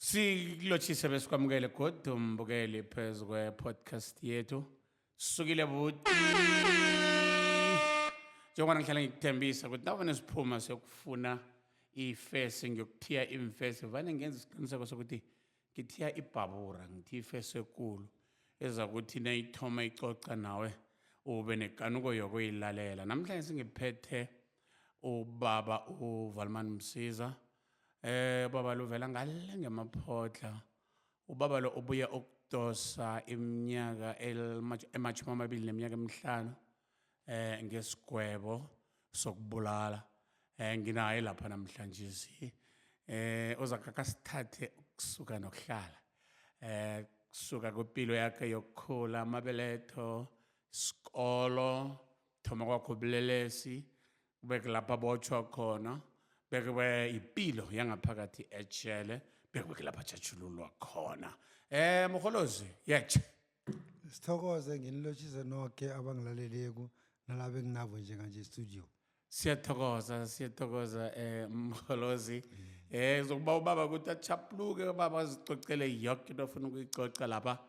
Sikulotshise besikwamukele godu umbukeli phezu kwe-podcast yethu. Sisukile buti. Njengoba ngihlala ngikuthembisa ukuthi nabone siphuma siyokufuna ifesi ngiyokuthiya imfesi vane ngenza isiqiniseko sokuthi ngithiya ibhabura ngithiya ifesi ekulu ezakuthi nayithoma icoca nawe ube nekanuko yokuyilalela. Namhlanje singiphethe ubaba uValman Msiza. Ubaba lo uvela ngale ngemaphotla. Ubaba lo ubuye ukudosa iminyaka emachumi amabili neminyaka emihlanu ngesigwebo sokubulala. Nginaye lapha namhlanje uzakaka sithathe ukusuka nokuhlala. Kusuka kwempilo yakhe yokukhula, amabeletho, isikolo, thoma kwakho ubulelesi, kubeke lapha botshwa khona. Bekwe impilo yangaphakathi ejele, bekwe lapha jatshululwa khona. Mkholozi, yeche. Sithokoze nginilotshise nonke abangilaleleku nalabe nginabo njenganje studio. Siyathokoza Mkholozi. Zokuba ubaba ukuthi achapuluke baba azicocele yonke into ofuna ukuyicoca lapha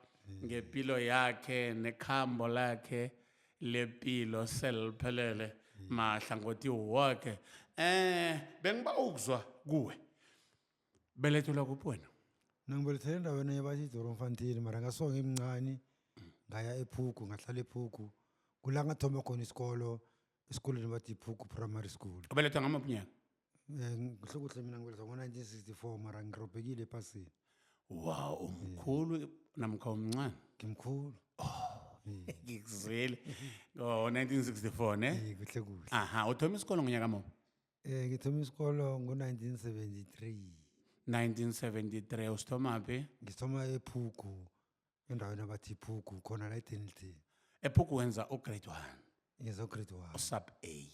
ngempilo yakhe nekhambo lakhe lempilo seliphelele mahlangothi wonke. Bengiba ukuzwa kuwe. Belethulwa kuphi wena? Ngibelethele endaweni ebathi Doronfantini mara ngasonga emncane ngaya ePhugu ngahlala ePhugu. Kula ngathoma khona isikolo esikoleni bathi Phugu Primary School. Ubelethwa ngamaphi unyaka? Ngihlokuhle mina ngibelethwa ngo-1964 mara ngirobhekile epasini. Wow, umkhulu namkha umncane? Ngimkhulu. Ngikuzwile. Ngo-1964 ne? Kuhle kuhle. Aha, uthoma isikolo ngonyaka muphi? Ngithoma isikolo ngo-1973. 1973 usithomaphi? Ngithoma ePhugu endaweni abathi Phugu khona la eDenilton. Ephugu wenza ugrade 1. Ngenza ugrade 1. Usub A.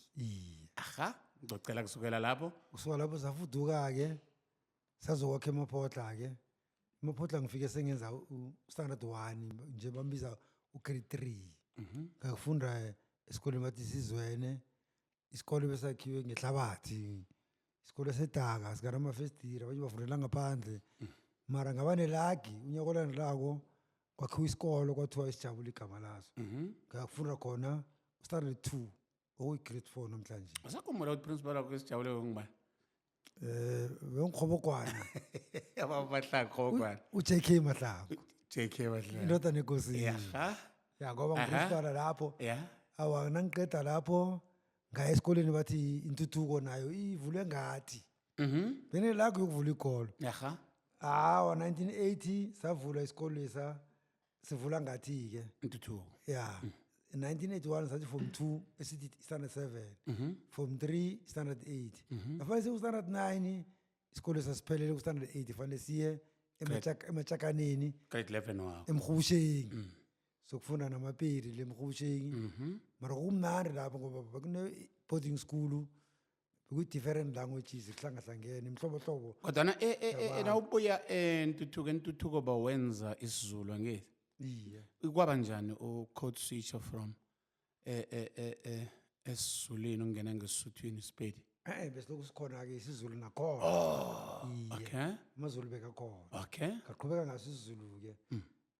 Aha, ngicela kusukela lapho. Kusuka lapho safuduka-ke sazokwakha emaphotla-ke. Emaphotla ngifike sengenza standard 1 nje bambiza ugrade 3. Ngakufunda esikoleni bathi Sizwene. Isikole besakhiwe ngehlabathi. Isikole sedaka sikanamafestira abanye bafundela ngaphandle. Mara ngabane lagi unyaka olandelayo kwakhiwa isikolo kwathiwa isijabule igama laso. Ngakufunda khona standard 2 okuyi-grade 4 namhlanje. Usakhumbula ukuthi principal wakho isijabule ngubani? Bengikgobokwana. Ababahlanga khokwana. uJK Mahlangu. JK Mahlangu. Indodana enkosini. Yaha. Ya ngoba ngiprincipal lapho. Yeah. Awa nangiqeda lapho ngaya esikoleni bathi intuthuko nayo ivulwe ngathi. Bene la kuyokuvula ikolo. Yaha. 1980 savula isikolo lesa sivula ngathi ke. Intuthuko. Yeah. In 1981 sathi form 2 esithi standard 7. Form 3 standard 8. Afase standard 9 isikolo sasiphelele ku standard 8 fanele siye emachakaneni Grade 11 wakho. emhushengi. Sokufunda namapiri lemhushengi. Mara kumnandi lapho ngoba kune boarding school with different languages kuhlangahlangene imhlobo. Kodwa na ubuya entuthuko bawenza isiZulu angeke? Iya. Kwaba njani code switcher from esiZulwini ungena ngeSuthwini Sepedi? Bese lokusikhona ke isiZulu nakhona. Okay. AmaZulu bekakhona. Okay. Ngaqhubeka ngaso isiZulu ke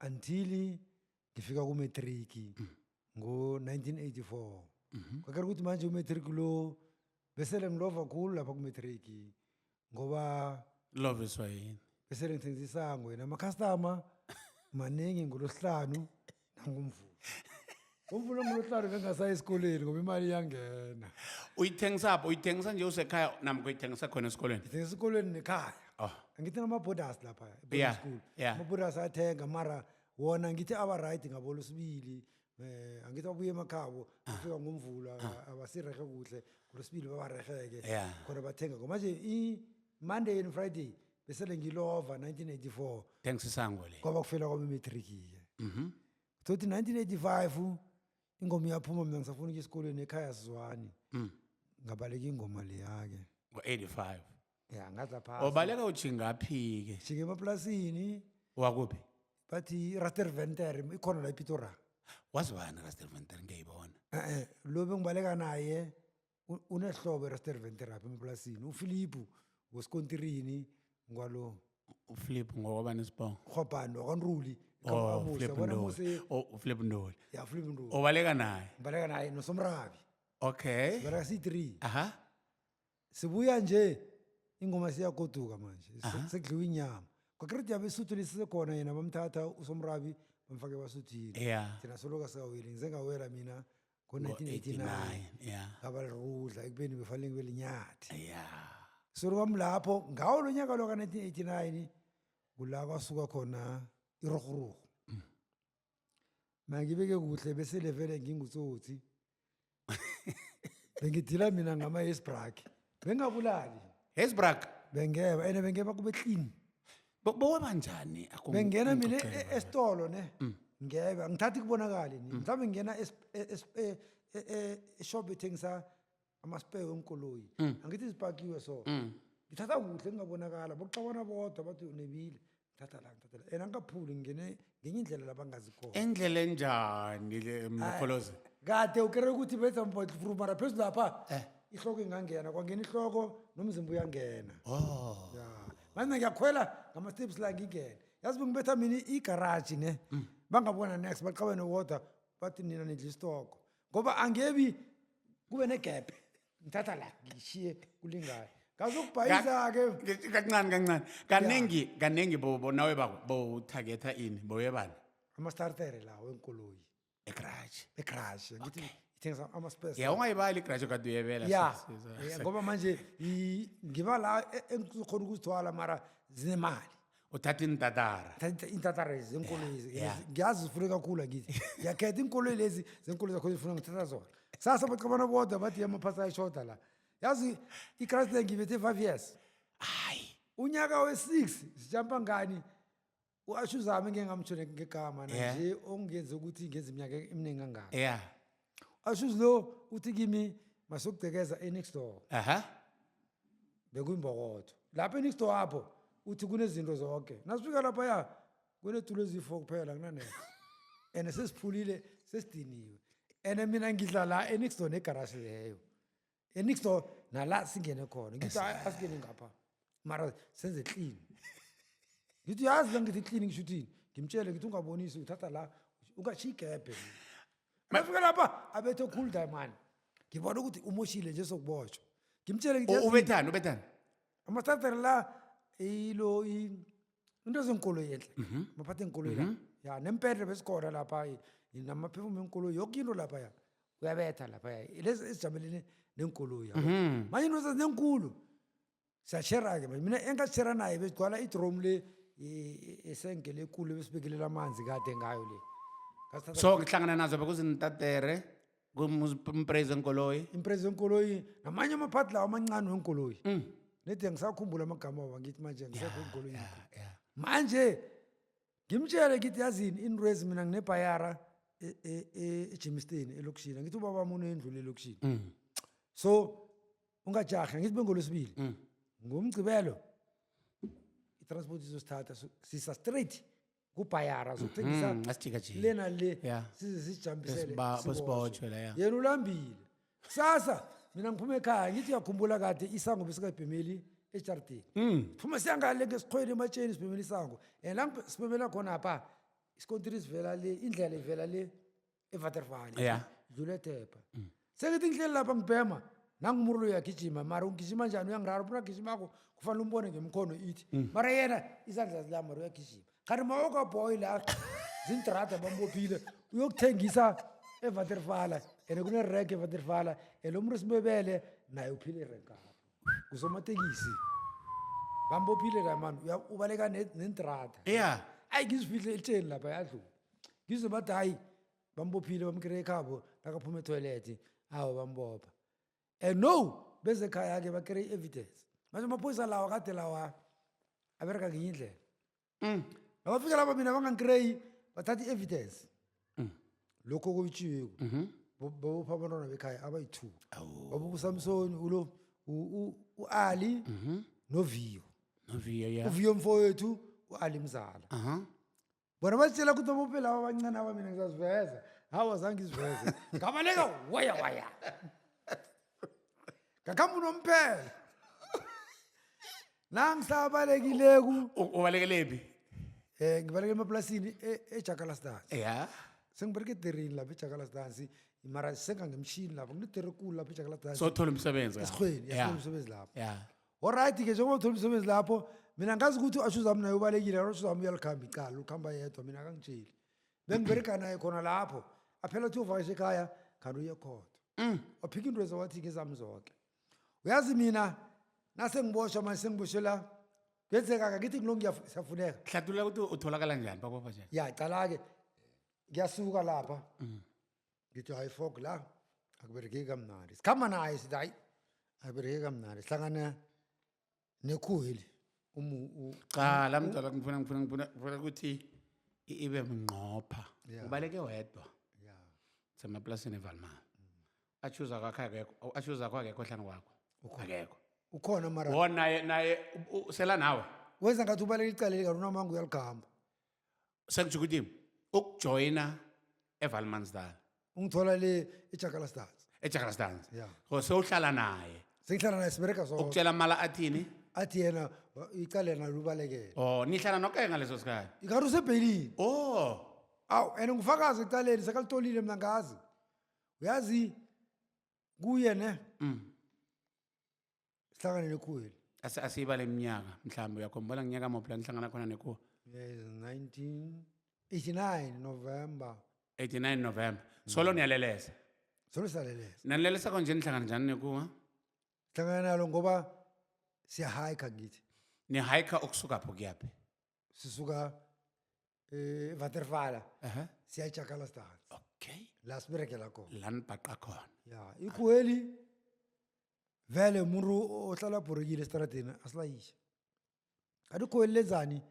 until ngifika ku matric ngo-1984. Kwakere ukuthi manje umatric lo besele ngilova khulu lapha ku matric ngoba Love is why. besele ngithengisa isango yena ama customer maningi ngolosihlanu nangumvulo. Umvulo ngolosihlanu bengasayi esikoleni ngoba imali iyangena. Uyithengisa nje usekhaya namkho uyithengisa khona esikoleni? Ngithengisa esikoleni nekhaya. Angithi nama-borders lapha boarding school. Ama-borders athenga mara wona ngithi aba right ngabolosibili. Angithi babuye emakhabo kufika ngomvulo abasirehe kuhle ngolosibili babareheke khona bathenga ngoba manje i-Monday and Friday besele ngilova 1984 Tengisa isango le. kwaba kufela kwami imatric-ke. Thothi 1985 ingoma iyaphuma mina ngisafuna ukuya esikoleni ekhaya Sizwani. Ngabaleka ingoma leya-ke. Ngo-85. Ya ngaza phasi. Ubaleka ujingaphi ke? Jike emaplasini Wakuphi? bathi Rustenburg ikhona la ePitori. Wazibani Rustenburg ngiyibona? Lo bengibaleka naye unehlobo eRustenburg apha emaplasini uPhilip wesikontirini ngwalo Flip ngoba nesibongo. Khobhani wakwanruli. Oh, Flip Ndoli. Oh, Flip Ndoli. Ya Flip Nduli. Obaleka naye. Ngibaleka naye noSomrabi. Okay. Sibaleka si-3. Aha. Sibuya nje ingoma siyagoduka manje. Sekudliwa inyama. Kwakredi yabesuthu lesisekhona yena bamthatha uSomrabi bamfake ebasuthini. Yeah. Thina soloka sawile ngizengawela mina ngo-1989. Yeah. Ngabalirudla ekubeni befanele ngibe linyathi. Yeah. Solo kwami lapho ngawo lo nyaka lo ka-1989 kula kwasuka khona irogorugo. Mangibeke kuhle bese levele ngingutsotsi. Bengidila mina ngama-Hesbrak. Bengabulali. Hesbrak. Bengeba ene bengeba kube clean. Boba kanjani? Bengena mina esitolo ne. Ngiyeba ngithatha kubonakala ni. Mhlawumbe ngena eshop ethengisa ama-spare wenkoloyi. Angithi sipakiwe so. Ngithatha kuhle ngingabonakala bokuxabana bodwa bathi unebile. Ngithatha la. Ena ngikaphuli ngene ngenye indlela labangazikhona. Endlela enjani le Mkholozi? Kade ukere ukuthi betha mbotlu mara phezulu lapha ihloko ingangena kwangena ihloko nomzimba uyangena. Oh. Ya. Manje ngiyakhwela ngama-steps la ngingena. Yazi bengibetha mina igarage ne. Bangabona next baqabane wodwa bathi nina nidla istoko. Ngoba angebi kube negap. Ngithatha la ngishiye kulingayo. Ngazokubhayisa ke kancane. Kanengi bo nawe bo targeta ini boyebani? ama-starter la wenkoloyi. Egarage. Ngithi ithengisa ama-spares. Yeah, ungayibali igarage kade uyebela. Ya. Ngoba manje ngiba la engikhona ukuzithwala mara zinemali. Uthatha intatara. Intatara zenkoloyi ngiyazi zifune kakhulu ngithi. Ngiyakhetha inkoloyi lezi zenkoloyi zakho zifuna ngithatha zona. Sasa bacabana bodwa bathi amaphasa ayishoda la. Yazi iChrysler ngibethe 5 years. Hayi. Unyaka we6 sijampa ngani? Uashu zami ngeke ngamtshone ngegama nje ongenze ukuthi ngenze iminyaka eminingi kangaka. Yeah. Ashu lo uthi kimi masokudekeza enext door. Aha. Bekuyimbokodo. Lapha enext door apho uthi kunezinto zonke. Nasifika lapha ya kunetulo ezifo kuphela kunane. Ene sesiphulile sesidiniwe. Ene mina ngidla la enext door negarage leyo. Enext door nala singene khona. Ngithi asingene ngapha. Mara senze clean. Ngithi yazi la ngithi clean ngishuthini. Ngimtshele ngithi ungabonisi uthatha la ungashigebe. Mafika lapha abethe cool diamond. Ngibona ukuthi umoshile nje sokuboshwa. Ngimtshele ngithi ubethani. Ama-starter la ilo into zenkoloyi enhle. Maphathe enkoloyi la. Ya nempedle besikhona lapha namaphefumu enkoloyi yonke into lapha ya. Uyabetha lapha ya. Lezi esijamelene nenkoloyi yabo. Manje into zenenkulu. Siyashare ke mina engashare naye besigcwala idrum le esengele ekulu besibikelela amanzi kade ngayo le. So ngihlangana nazo bekuzintatere kumpraise enkoloyi. Impreza enkoloyi namanye amaphathi lawo amancane wenkoloyi. Nede ngisakhumbula amagama abo ngithi manje ngisekho enkoloyi. Manje ngimtshele ngithi yazini inrezi mina nginebhayara eJimston elokishini. Ngithi ubaba wami unendlu elokishini. So ungajahe ngithi bengolosibili. Ngomgcibelo itransport izosithatha sisa straight kubhayara sokuthengisa asijika nje lena le size sijambisele sibotshwe la. Yena ulambile sasa mina ngiphume ekhaya ngithi yakhumbula kade isango besikabhemeli eJardini. Phuma siyangale ngesikhwele ematsheni sibhemeli isango la sibhemela khona apha isikontiri sivela le indlela ivela le eVaterval dlule Tepa. Sekithi ngihleli lapha ngibhema nangimurlo uyagijima mara ungijima njani uyangirara phuna gijimako kufanele umbone ngemkhono ithi mara yena izandla zilama uyagijima kanti mawoko boy la zintrata bambophile uyokuthengisa eVaterval ene kunereke eVaterval elomru sibebele naye uphile renka kusomatekisi bambophile la man ubaleka nentrata ayi ngizifihle elitsheni lapha yadlu ngize bathi hayi bambophile bamkire ekhabo lakaphuma etoilet awu bambopha. No, bese khaya ke bakere evidence. Manje amaphoyisa lawa kade lawa abereka ngenye indlela. Abafika lapha mina bangangikrey bathatha evidence. Lokho kuyitshiwe. Bopha abantwana bekhaya abayi2. Baba uSamson ulo uAli noViyo. uViyo mfowethu uAli Mzala. Bona batshela ukuthi bophela abancane abamina ngizaziveza. Hawa zange iziveze. Ngabaleka waya. Ngakhambu nomphela. La ngisabalekile Ubalekelepi? ngibalekele emaplasini eJakarta. Yeah. Sengibereke ederini lapha eJakarta mara sengangemshini lapho ngidere kulu lapha eJakarta. So uthola umsebenzi. Esikhweni Yeah. umsebenzi lapho. Yeah. Alright ke njengoba uthola umsebenzi lapho mina ngazi ukuthi u-Ashuza wami naye ubalekile, u-Ashuza wami uyalikhamba icala ukhamba yedwa mina akangitsheli. Bengibereka naye khona lapho aphela uthi uvakashe ekhaya kanti uye khona. Waphika into ezawathi ke zami zonke. Uyazi mina nase ngiboshwa manje sengiboshela ngenzeka ngithi ngilonke siyafuneka. Hlathulula ukuthi utholakala njani papa nje? Ya cala ke ngiyasuka lapha. Ngithi hayi fok la akubereke kamnandi. Sikhamba naye sithi hayi akubereke kamnandi. Sihlangana nekhuheli Cha, la mntwana ngifuna ukuthi ibe mnqopha. Yeah. Ubaleke wedwa ya semaplasini eValma. Achuza kwakhe akekho, achuza kwakhe hlanu kwakho. Akekho. ukhona mara Wona naye sela nawe. wenza ngathi ubaleke icala lika unamangu uyalikhamba. Sekuthi ukuthi ukujoina eValmansdal, Ungithola le eJakarta. eJakarta. Ya. Go sewuhlala naye. Sengihlala naye sibereka so. Ukutshela mala athini? Athi yena icala lena lubalekele. Oh, nihlala noke ngaleso sikhathi. Ikhathi usebhelini. Oh. Aw, ngufakazi ecaleni sekalitolile mina ngazi. Uyazi kuye ne sihlangane nekhuheli. Asiba leminyaka mhlawumbe uyakhombona nginyaka mopla nihlangana khona nekho. Yes, 1989 November. 89 November. Solo niyaleleza. Solo saleleza. Nanilelesa konje nihlangana njani nekho? Sihlangana nalo ngoba siyahike ngithi. Ni hike ukusuka pho kuyaphi? Sisuka Waterval siya eJakarta. Okay. La siberekela khona. La nibhaqa khona. Ya, ikhuheli vele umuntu ohlala borikile estradeni asilayisha. Adikhuheli lezani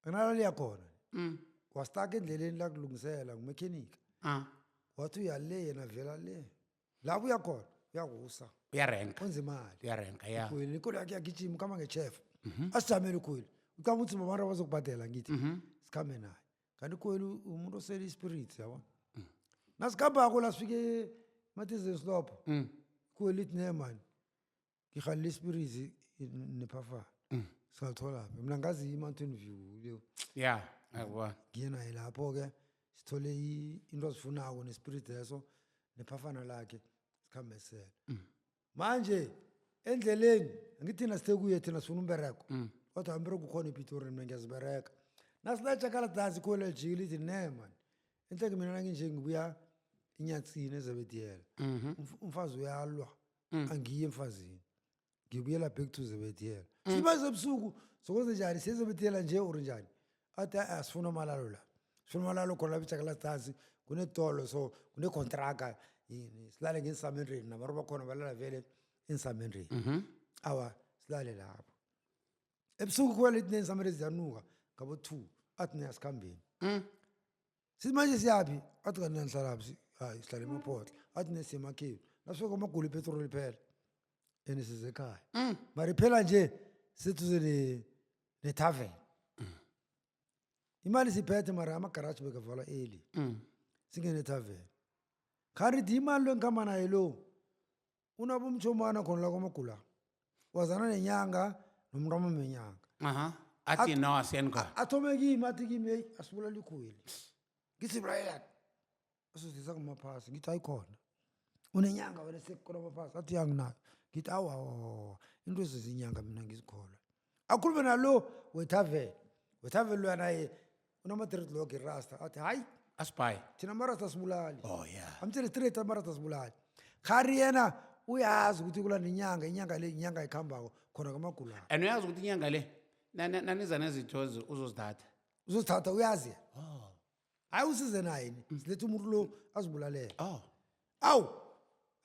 analo liyakhona. Wastaka endleleni la kulungisela ngumechanic. Wathi uyale yena vela le. La uyakhona, uyakusa. Uyarenka. Wenza imali. Uyarenka ya. Ikhuheli inkolo yakhe yagijima kama ngechef. Asijamele ikhuheli. Ucaba ukuthi mama bazokubhadela ngithi. Sikhambe naye. Kanti ikhuheli umuntu osele ispirit yabona. Nasikhamba ko la sifike Matizes lapho. Ikhuheli lithi ne man. Ngikhalile ispirit nephafa. Salithola. Mina ngazi iMountain View leyo. Yeah, akwa. Ngiyena lapho ke sithole into zifunako nespirit leso nephafana lakhe sikhambe sele. Manje endleleni ngithina sithe kuye thina sifuna umbereko. Kodwa umbereko ukhona ePitori mina ngiyazibereka. Nasilatsha kala dazi khole jikile lithi ne man. Enhle mina nginje ngibuya inyatsini eZebediela. Umfazi uyalwa. Angiye emfazini. Ngibuyela back to Zebediela. Sibaze ebusuku sokwenze njani siZebediela nje urinjani. Athi asifuna malalo la. Sifuna malalo khona eJakarta dazi kunetolo so kunecontract silale ngeSamenrini nabantu bakhona balala vele eSamenrini. Awa silale lapho. Ebusuku kwele lithi neSamenrini ziyanuka ngabo 2 athi niyasikhambeni. Simanje siyapi athi kanti nihlala phi hayi sihlala eMapotla athi nesemakheni nasifika amagulu epetrol phela enisize ekhaya mari phela nje sithuze ne tavern imali siphethe mara amagarage bekavala early singene tavern khari imali lengikhamba naye lo unabumchomana khona la kwamagula wazana nenyanga nomntwana menyanga Athi no asenka. athome kimi athi kimi hey asibulala ikhuheli ngithi Brian asizisa kumaphasi ngithi ayikhona unenyanga wena sekukona amaphasi athi yanginayo ngithi awa into ezizinyanga mina ngizikhola akhulume nalo wethaven lo naye unama-dreadlock irasta athi hayi Aspy. thina amarasta sibulali Oh yeah. amtshele straight amarasta sibulali khari yena uyazi ukuthi kula nenyanga inyanga le inyanga ikhambako khona kamagulana And uyazi ukuthi inyanga le naniza nezithozi uzozithatha. uzozithatha uyazi hayi usize naye silethe umuntu lo azibulalela Oh. awu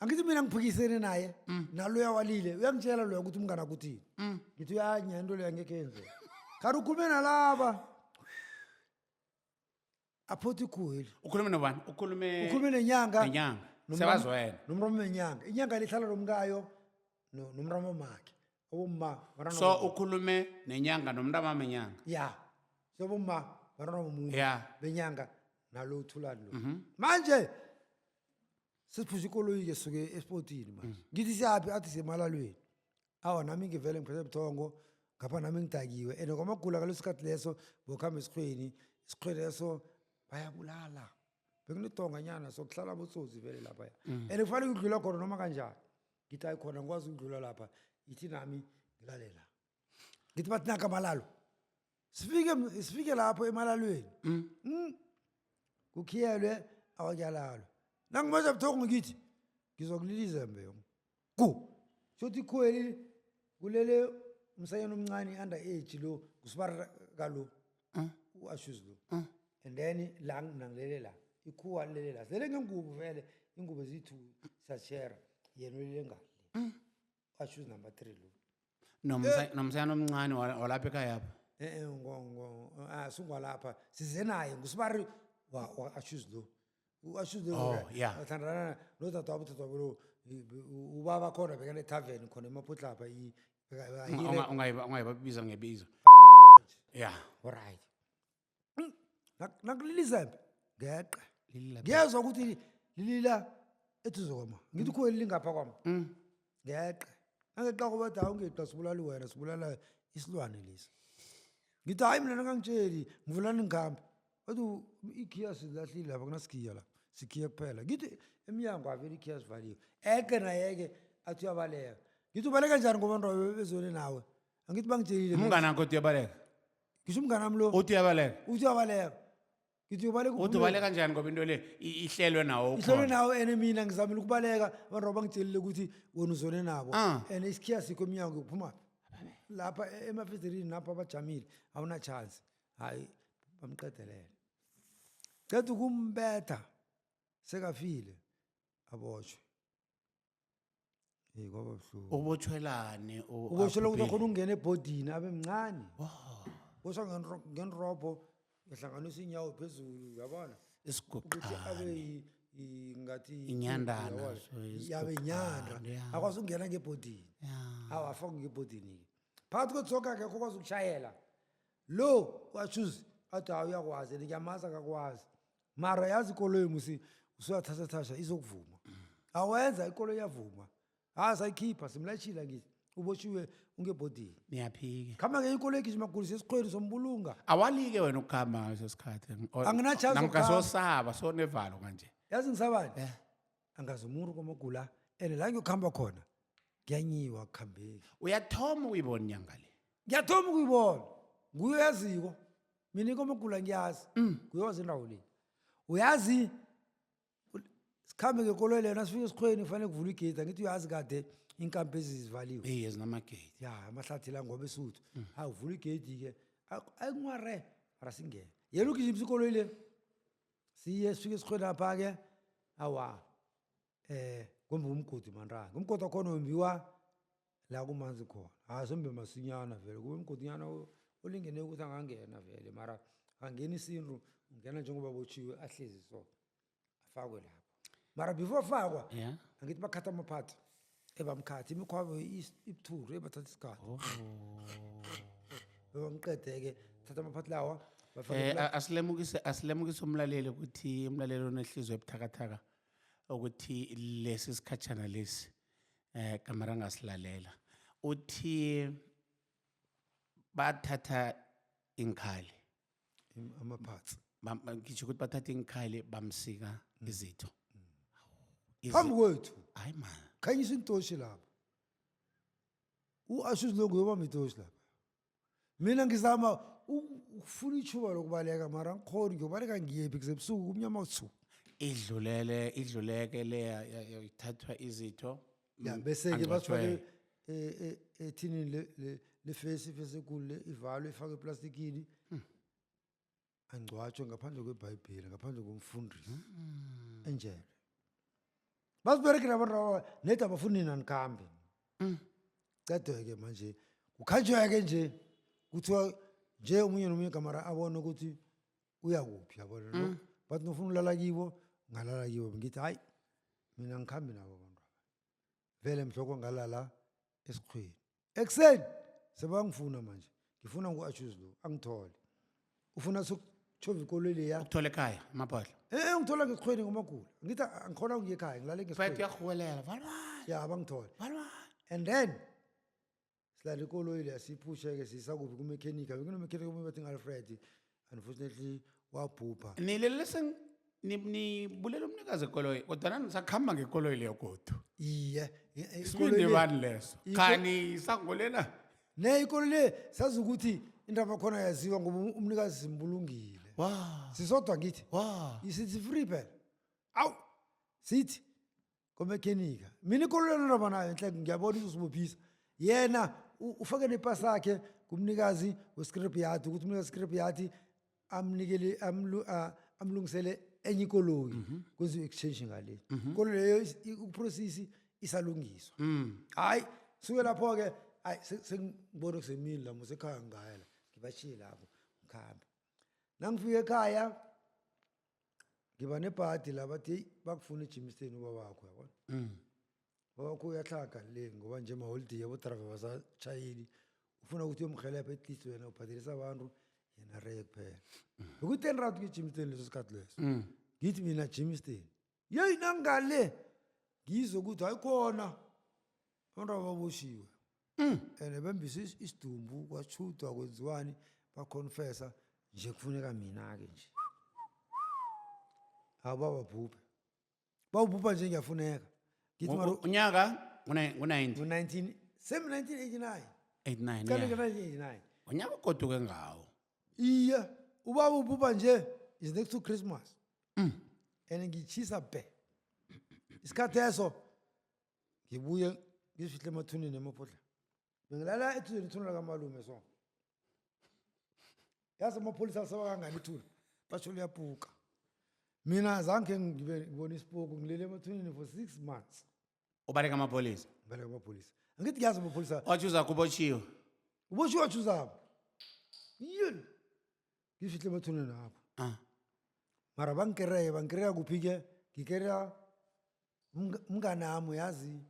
angithi mina ngiphikisene naye nalo uyawalile uyangitshela loyo ukuthi umngana kuthini ngithi uyanya into leyo angeke yenze khari ukhulume nalaba aphothi ikhuheli Ukhulume nobani? Ukhulume nenyanga nenyanga. Sebazi wena. nomramo wenyanga inyanga lihlala nomkayo nomramo makhe obumma So ukhulume nenyanga nomntama menyanga. ya sobumma barona bomuntu Yeah. benyanga nalo uthulani lo manje siphuza ikoloyi ke suke esportini manje ngithi siyapi athi semalalweni awa nami ngivele ngiphethe ubuthongo ngapha nami ngidakiwe and kwaMagula ngaleso sikhathi leso bokuhamba esikhweni leso bayabulala bekunedonganyana sokuhlala botsotsi vele lapha and kufanele ukudlula khona noma kanjani ngithi hayi khona ngikwazi ukudlula lapha ithi nami ngilalela ngithi bathi naka malalo sifike lapho emalalweni kukhiyelwe awakyalalo nangimaza ubuthongo ngithi ngizokuliliza mbe shothi khweli kulele umsanyana omncane under age lo kusibara kalo uashuz lo and then la nangilele la ikhuwa lele la sele ngengubo vele ingubo zithu sashare yena lele ngale ashuz number 3 lo nomsanyana omncane walapha ekhaya apha sungwalapha size naye ngusibari wa ashuz lo uashuz lo athandana lo tatwa lo ubaba khona bekane tavern khona emaphutla apha ungayibabiza ngebizo yeah alright nakulilizembe ngeqe ngiyezwa ukuthi lilila ethuzokoma ngithi khweli lingapha kwami ngeqe nangeqa kuba dawu ngeqa sibulali wena sibulala isilwane lesi ngithi hayi mina ngangitsheli ngivulani ngikhambe bathi ikhiya silahlile lapha kunasikhiya la sikhiya kuphela ngithi emnyango avele ikhiya sivaliwe eqe nayeke athi uyabaleka ngithi ubaleka njani ngoba nto bezone nawe angithi bangitshelile umngane wakho uyabaleka ngisho umngane wami lo uthi uyabaleka ngithi ubaleka uthi ubaleka kanjani ngoba into le ihlelwe nawo ihlelwe nawo ene mina ngizamile ukubaleka abantu bangitshelile ukuthi wena uzone nabo and isikhiya sikho emnyango uphuma lapha emafezerini napha abajamile awuna chance hayi bamqedelele qeda ukumbetha sekafile aboshwe kwaba buhlungu ubotshwelane ubotshwela ukuthi khona ungena ebhodini abe mncane boshwa ngenrobho yahlanganisa inyawo phezulu uyabona ukuthi abe ngathi inyandana yabe inyanda akwazi ukungena ngebhodini awafaka ngebhodini phakathi kwetsoka akekho kwazi ukushayela lo washuzi athi awuyakwazi ngiyamaza akakwazi mara yazi ikoloyi musi usuyathatha izokuvuma awenza ikoloyi yavuma sayikhipha simlashila ngithi ubotshiwe ungebhodini niyaphike khamba-ke ikoloyi gijima gulisa esikhweni sombulunga awalike wena ukuhamba ngaleso sikhathi Anginachance namkasosaba sonevalo kanje yazi ngisabani angazi umuntu kwaMagula and la ngiyokuhamba khona ngiyanyiwa kuhambeki uyathoma ukuyibona inyanga le ngiyathoma ukuyibona nguye yaziko mina kwaMagula ngiyazi nguye wazi indawo le uyazi sikhambe ngekoloyi lena sifike esikhweni kufanele kuvula igate angithi uyazi kade inkampu ezivaliwe zinamagate amahlathi la ngoba esuthu uvula igate-ke akunware ara singena yena ugijimisa ikoloyi le siye sifike esikhweni apha-ke awa kumbe umgodi mandanga umgodi wakhona wembiwa la kumanzi khona sombe masinyana vele kube umgodinyana olingene ukuthi angangena vele mara angeni isintu ungena njengoba botshiwe ahlezi so afakwe lapho mara before afakwa angithi bakhatha amaphathi ebamkhathi imikhwabo ibuthuru ebathatha isikhathi bebamqede-ke thatha amaphathi lawa asilemukise umlaleli ukuthi umlaleli onehliziyo ebuthakathaka ukuthi lesi sikhatshana lesi kamera ngasilalela uthi bathatha inkhali amaphathi ngisho ukuthi bathatha inkhali bamsika izitho phambi kwethu hayi man khanyisa intoshi lapha u-ashuz lo nguyobamba intoshi lapha mina ngizama ukufuna ithuba lokubaleka mara ngikhoni ngiyobaleka ngiyephi kusebusuku kumnyama uthu idluleke le ithathwa izitho bese-ke basifake ethinini lefesi ifesi ekulu le ivalwe ifakwe eplastikini angcwatshwe ngaphandle kwebhayibheli ngaphandle komfundisi enjele basiberekela abantu nedi abafuni nina nikhambe cedwe-ke manje kukhanjwe-ke nje kuthiwa nje omunye nomunye kamara abone ukuthi uyakuphi yabona bathi nofuna ulala kibo ngalala kibo ngithi hayi mina ngikhambi nabo abantu vele mhloko ngalala esikhweni ekuseni sebangifuna manje ngifuna ngu-ashuz lo angithole ufuna sokuthova ikoloyi leya ukuthola ekhaya amapahla ngithola ngesikhweni ngoMagula ngithi angikhona ngiye ekhaya ngilale ngesikhweni uyahuwelela ya bangithole and then silale ikoloyi leya siyiphushe-ke siyisakuphi kumekhenika bekunomekhenika omunye bathi ngu-Alfred unfortunately wabhubha nibulela umnikazi ekoloyi kodwa nisakuhamba ngekoloyi leyo kodwa iye isibindi bani leso khani sangolela ne ikoloyi le sazi ukuthi indaba khona yaziwa ngoba umnikazi simbulungile sisodwa ngithi isithi free phela awu sithi komekhenika mina ikoloyi lendaba nayo enhle ngiyabona usibophisa yena ufake nepasi yakhe kumnikazi wescrapyard ukuthi umnikazi wescrapyard amnikele amlungisele enye ikoloyi kwenziwe exchange ngale ikoloyi leyo uprocess isalungiswa hayi suke lapho-ke hayi sengibona kusemini la musekhaya ngayela ngibashiye lapho ngikhamba nangifika ekhaya ngiba nebhadi la bathi hey bakufuna eJimston ubabakho yabona babakho uyahlaga le ngoba nje maholiday yabo driver basatshayeli ufuna ukuthi uyomhelebha at least wena uphathelisa abantu yena reke kuphela bekuyi-10 rand kwi-Jimston leso sikhathi leso ngithi mina Jimston yeyi nangale ngizwe ukuthi hayikhona abantu ababoshiwe and bembise isidumbu kwashudwa kwenziwani baconfessa nje kufuneka mina-ke nje abababhubhe bawubhubha nje ngiyafuneka ngithi unyaka ngu-19 same 1989 89 unyaka ugoduke ngawo iye ubaba ubhubha nje is next to Christmas and ngiyitshisa bhe isikhathi eso ngibuye ngizifihle emathuneni emaphodla bengilala ethuneni ithuna lakamalume so yazi amapholisa asaba kangani ithuna basho liyapuka mina zange ngibone isipuku ngilele emathuneni for 6 months ubaleka amapholisa ngibaleka amapholisa angithi ngiyazi amapholisa wachuza kubotshiwe uboshiwe wachuzapho yini ngizifihle emathuneni apho mara bangikereye kuphi-ke ngikereya umnganami yazi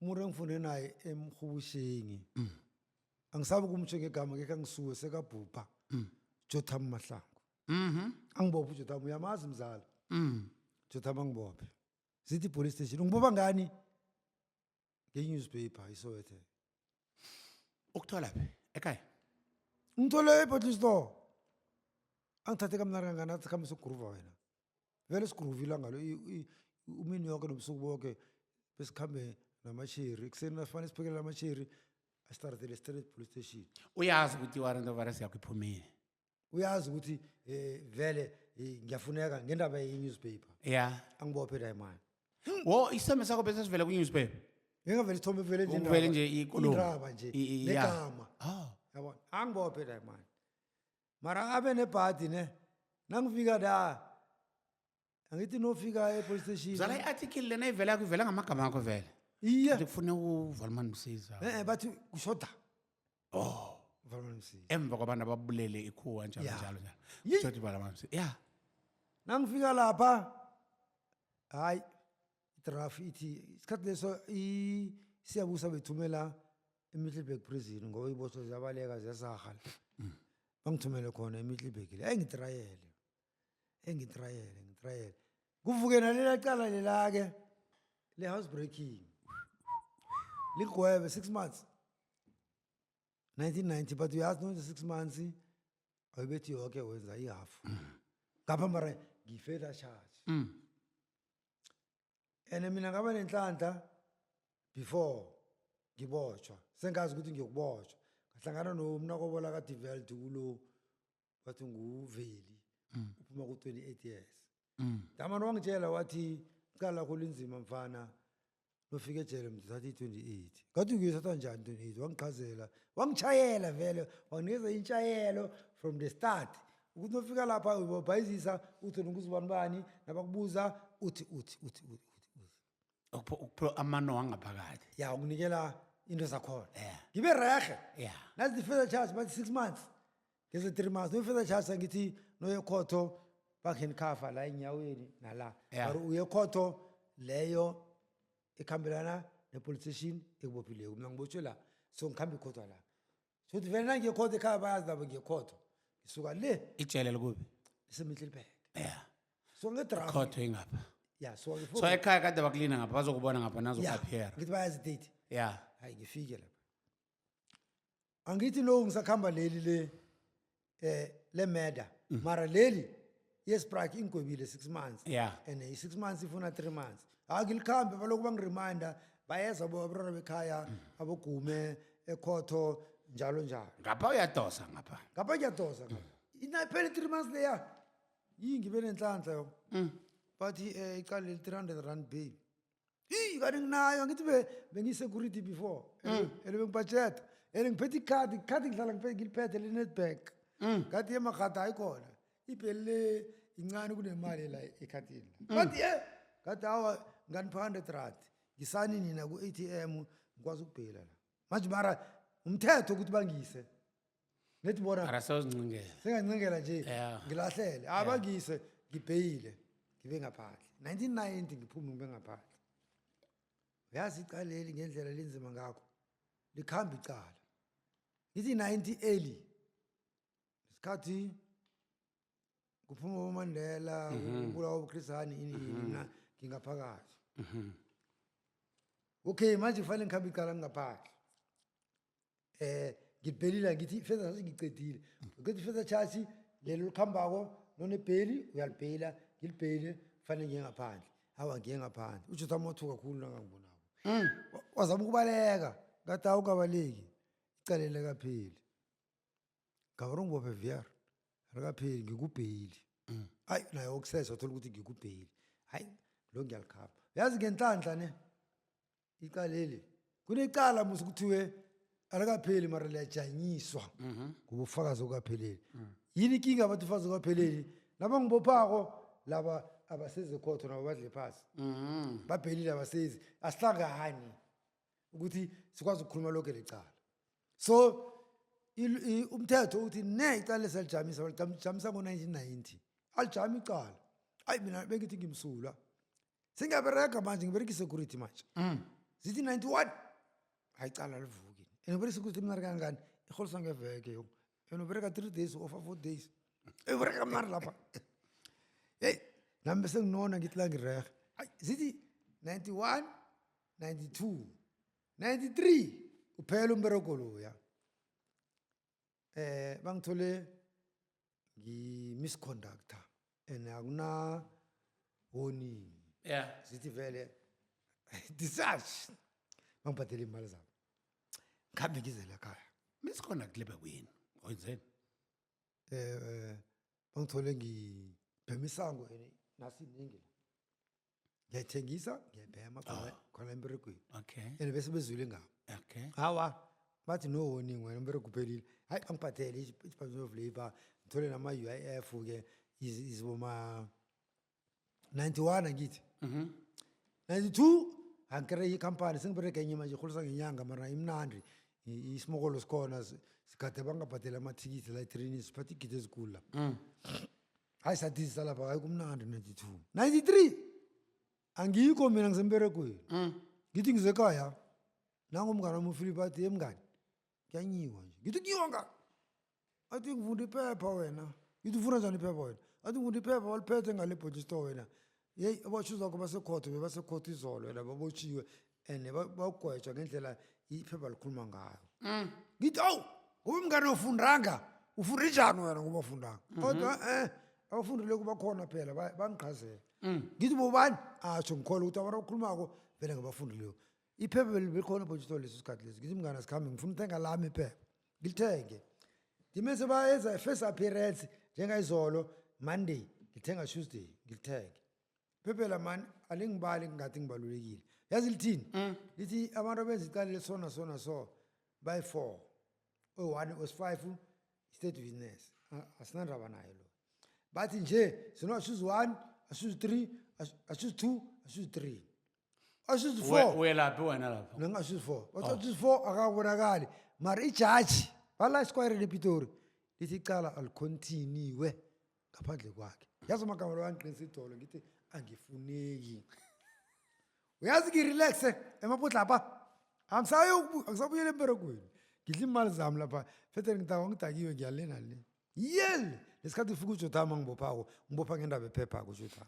umuntu engifunde naye eMrhubusheni angisabi kumtsho ngegama ngeke angisuwe sekabhubha Jotham Mahlangu angibophe uJotham uyamazi mzala Jotham angibophe sithi police station ngibopha ngani nge-newspaper iSoweto ukuthola phi ekhaya ngithole eBottle Store angithathe kamnari kangani athi khambe sokugroova wena vele sigroovile ngalo umini yonke nobusuku bonke besikhambe namasheri ekuseni nafanele siphekele amasheri astartele straight police station uyazi ukuthi i-warrant of arrest yakho iphumile uyazi ukuthi vele ngiyafuneka ngendaba ye-newspaper angibophe la imali isithombe sakho bese sivele kwi-newspaper ngingavele isithombe vele nje indaba nje negama yabona angibophe la imali mara abe nebhadi ne nangifika la angithi nofika epolice station zala i-article lena ivela yakho ivela ngamagama akho vele iye kufune uValman Msiza bathi kushoda Valman Msiza emva kwabantu ababulele ikhuwa njalo kushoda uValman Msiza nangifika lapha hayi idraft ithi isikhathi leso siyabusa bethumela eMiddelburg prison ngoba iboso ziyabaleka ziyasaha bangithumele khona eMiddelburg le ngitrayele kuvuke nalela cala lela-ke le-house breaking ligwebe 6 months 1990 but uyazi no 6 months ayibethi yonke wenza ihafu ngapha mara ngi-further charge and mina ngaba nenhlanhla before ngibotshwa sengazi ukuthi ngiyokubotshwa ngahlangana nomnakobola kaDiveld kulo bathi nguveli uphuma ku-28 years damani wangitshela wathi icala lakho linzima mfana nofika ejele mthatha i-28 kathi ukuyisatha njani 28 wangichazela wangitshayela vele wanginikeza intshayelo from the start ukuthi nofika lapha ubabhayizisa uthi nguzibani bani nabakubuza uthi amano wangaphakathi ya ukunikela into zakhona ngibe rehe nazi the-further charge bathi 6 months ngeze 3 months no-further charge angithi noyekhotho bakhandikhafa la enyaweni nala mara uyekhotho leyo ekhambelana ne-police station ekubophileko mina ngibotshwe la so ngikhambe ikhotho la so uthi vele nangiyekhotho ekhaya bayazi nabo ngiyekhotho ngisuka le ijele likubi liseMiddelburg so ngedraft khotho ingapha so ekhaya kade bakulina ngapha bazokubona ngapha nazokuappear ngithi bayazi date hayi ngifike lapha angithi lo ngisakhamba leli le meda mara leli yesprike ingwebile 6 months Yeah. and 6 months ifuna 3 months akilikambe baloku bangireminder bayeza abantwana bekhaya abogume ekhotho njalo njalo ngapha uyadosa ngapha ngapha ngiyadosa ngapha inaphela 3 months leya ngibe nenhlanhla yo bathi iqale 300 rand bail kanti nginayo ngithi bengi-security before elo bengibudget ngiphethe ikhadi ngihlala ngiliphethe le-Nedbank kati yemagada ayikhona ibheli le incane kunemali la ekhadini bathi kati hawa nganipha 100 rand ngisani nina ku-ATM ngikwazi ukubhela la manje mara umthetho ukuthi bangise nethi bona mara sewuzincingela sengancingela nje Yeah. ngilahlele abangise ngibheyile ngibe ngaphandle 1990 ngiphume ngibe ngaphandle uyazi icaleli ngendlela linzima ngakho likhamba icala ngithi 90 early isikhathi kuphuma uMandela ubulawa uChrisani mina ngingaphakathi okay manje kufanele ngikhamba icala ngingaphandle ngibhelile ngithi feza ngicedile ukuthi feza charge lelo likhambako nonebheli uyalibhela ngilibhele kufanele ngiye ngaphandle hawa ngiye ngaphandle uthi uthamothuka kakhulu nangangibonako wazama ukubaleka ngathi awukabaleki icalele kapheli ngabona ngibophe VR akapheli ngikubheli hayi naye okusesa uthola ukuthi ngikubheli hayi lo ngiyalikhapha yazi ngenhlanhla ne icaleli kunecala musu kuthiwe alakapheli mara liyajanyiswa ngoba ufakazi okapheleli yini inkinga abathi ufakazi okapheleli laba ngibophako laba abaseze khotho nabo badle phasi babhelile abasezi asihlangani ukuthi sikwazi ukukhuluma lokho lecala so umthetho uthi icala lesalijamisa walijamisa ngo-1990 alijami icala hayi mina bengithi ngimsulwa singabereka manje ngibereka i-security manje zithi 91 hayi icala livuki and ubereka i-security mnari kangani iholiswa ngeveke yo and ubereka 3 days offer 4 days ubereka mnari lapha hey nami bese nginona ngithi la ngirehe hayi zithi 91 92 93 uphela umbereko loya bangithole ngi-misconductor and akuna warning yeah zithi vele discharge bangibhadela imali zabo ngikhambe ngizele ekhaya misconduct lebe kwini oyenzeni bangithole ngibhema isango and nasiningi ngiyayithengisa ngiyabhema khona emberegweni okay and bese bezwile ngabo okay hawa bathi no warning wena umberego uphelile hayi bangibhadele i-Department of Labour ngithole nama-UIF-ke iziboma 91 angithi 92 angikere ikhampani sengibereka enye manje iholisa ngenyanga mara imnandi isimokolo sikhona sigade bangabhadela amathikithi la etrenini siphatha igidi ezikulu la hayi sadizisa lapha hayi kumnandi 92 93 angikho mina ngisemberegweni ngithi ngizekhaya nangomngane wami uPhilip athi emngane kuyanyiwa nje ngithi kunyiwa ngani athi ngivunda iphepha wena ngithi ufuna njani iphepha wena athi ngivunda iphepha waliphethe ngale bhodji store wena yeyi abashuzi bakho basekhotho bebasekhotho izolo wena babotshiwe and bagwetshwa ngendlela iphepha likhuluma ngayo ngithi awu ngoba umngane ufundanga ufunde njani wena ngoba ufundanga kodwa abafundile kuba khona phela bangiqhazela ngithi bobani atsho ngikholwa ukuthi abantu abakhulumako vele ngabafundileyo iphepha belikhona ebhodji store leso sikhathi lesi ngithi mngane asikhambe ngifuna uthenga lami iphepha ngilithenge ndimese bayenza first appearance njengayizolo Monday ngithenga Tuesday ngilithenge phephela mani alingibali ngathi ngibalulekile yazi lithini lithi abantu abenza icala lesona sona so by 4 o1 os5 state business asinandaba nayo lo bathi nje sino choose 1 choose 3 choose 2 choose 3 choose 4 welaphi wena lapha nanga choose 4 bathi choose 4 akabonakali mara ijaji bala Square ePitori lithi icala alicontinue ngaphandle kwakhe yazi amagama lawangiqinisa idolo ngithi angifuneki uyazi ngirelaxe emapotla lapha angisabuyele emberegweni ngidla imali zami lapha fethe ngidakiwe ngiyalena le yele lesikhathi ufika uJothama ngibopha ngendaba ephepha kuJothama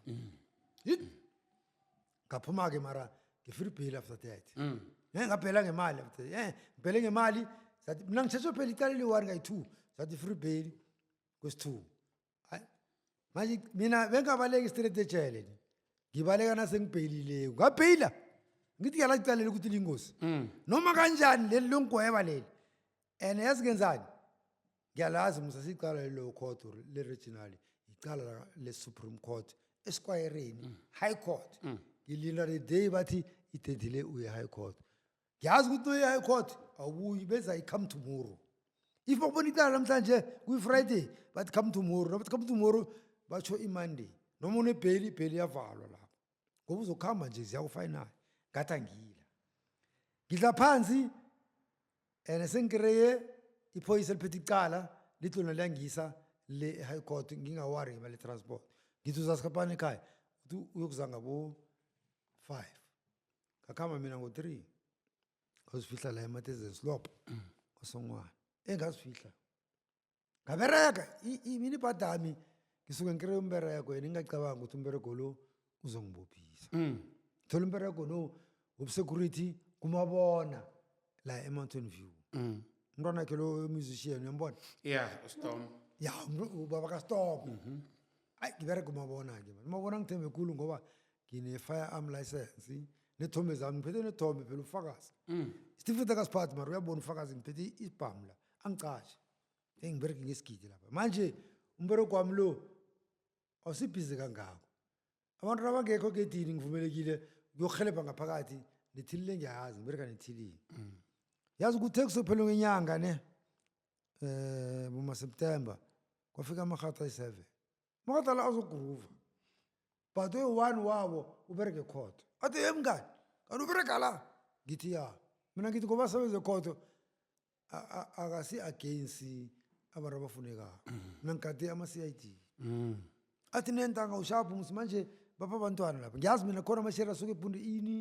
ngaphuma ke mara nge-free bail after that ngabhela ngemali after ngibhele ngemali zathi mina ngithethe phela icala eli-1 ngayi-2 zathi free bail kwesi-2 hayi manje mina bengabaleki straight ejele ngibaleka nasengibheyilileko ngabheyila ngithi ngiyalacicalela ukuthi lingozi noma kanjani leli longigweba leli and yazi ngenzani ngiyalazi musa sicala le-low court or le-regional icala le-supreme court esikwayereni high court ngilinda the day bathi idedile uye-high court ngiyazi ukuthi noye-high court awubuyi benza i-come tomorrow if bakubona icala namhlanje kuyi-friday bathi come tomorrow nabathi come tomorrow batsho i-monday noma unebheli ibheli iyavalwa lapho ngoba uzokuhamba nje ziyakufayinali ngathi angila ngidla phansi and sengikireye iphoyisa liphethe icala lithi lona liyangisa le-high court ngingawari ngemali transport ngithi uzasikhaphana ekhaya uthi uyokuza ngabo-5 ngakuhamba mina ngo-3 ngazifihla la ematezeni slop kwasongwana engazifihla ngabereka mina ibhadami ngisuke ngikire umbereko yena ngingacabanga ukuthi umbereko lo uzongibophisa thola umbereko no wobsecurity kumabona la eMountain View umntwana wakhe lo musician uyambona Storm ya ubaba kaStorm ayi ngibereka kumabona-ke umabona ngithembe khulu ngoba ngine-firearm license nethombe zami ngiphethe nethombe phela ufakazi isitifiketi akasiphathi mara uyabona ufakazi ngiphethe isibhamu la angicashi engibereke ngesigidi lapha manje umbereko wami lo awusibhizi kangako abantu abangekho gedini ngivumelekile kuyokuhelebha ngaphakathi nethilile ngiyayazi ngibereka nethilile yazi ukuthi ekusophela ngenyanga ne boma-September kwafika amahata ayi-7 amahata la azoguruva but oyi-1 wabo ubereke khotho athi mngani kanti ubereka la ngithi ya mina ngithi ngoba sebenze khotho akasi-against abantu abafunekayo mina ngigade ama-CID athi nentanga ushaphu musi manje bapha abantwana lapha ngiyazi mina khona amasheri asuke ephunde ini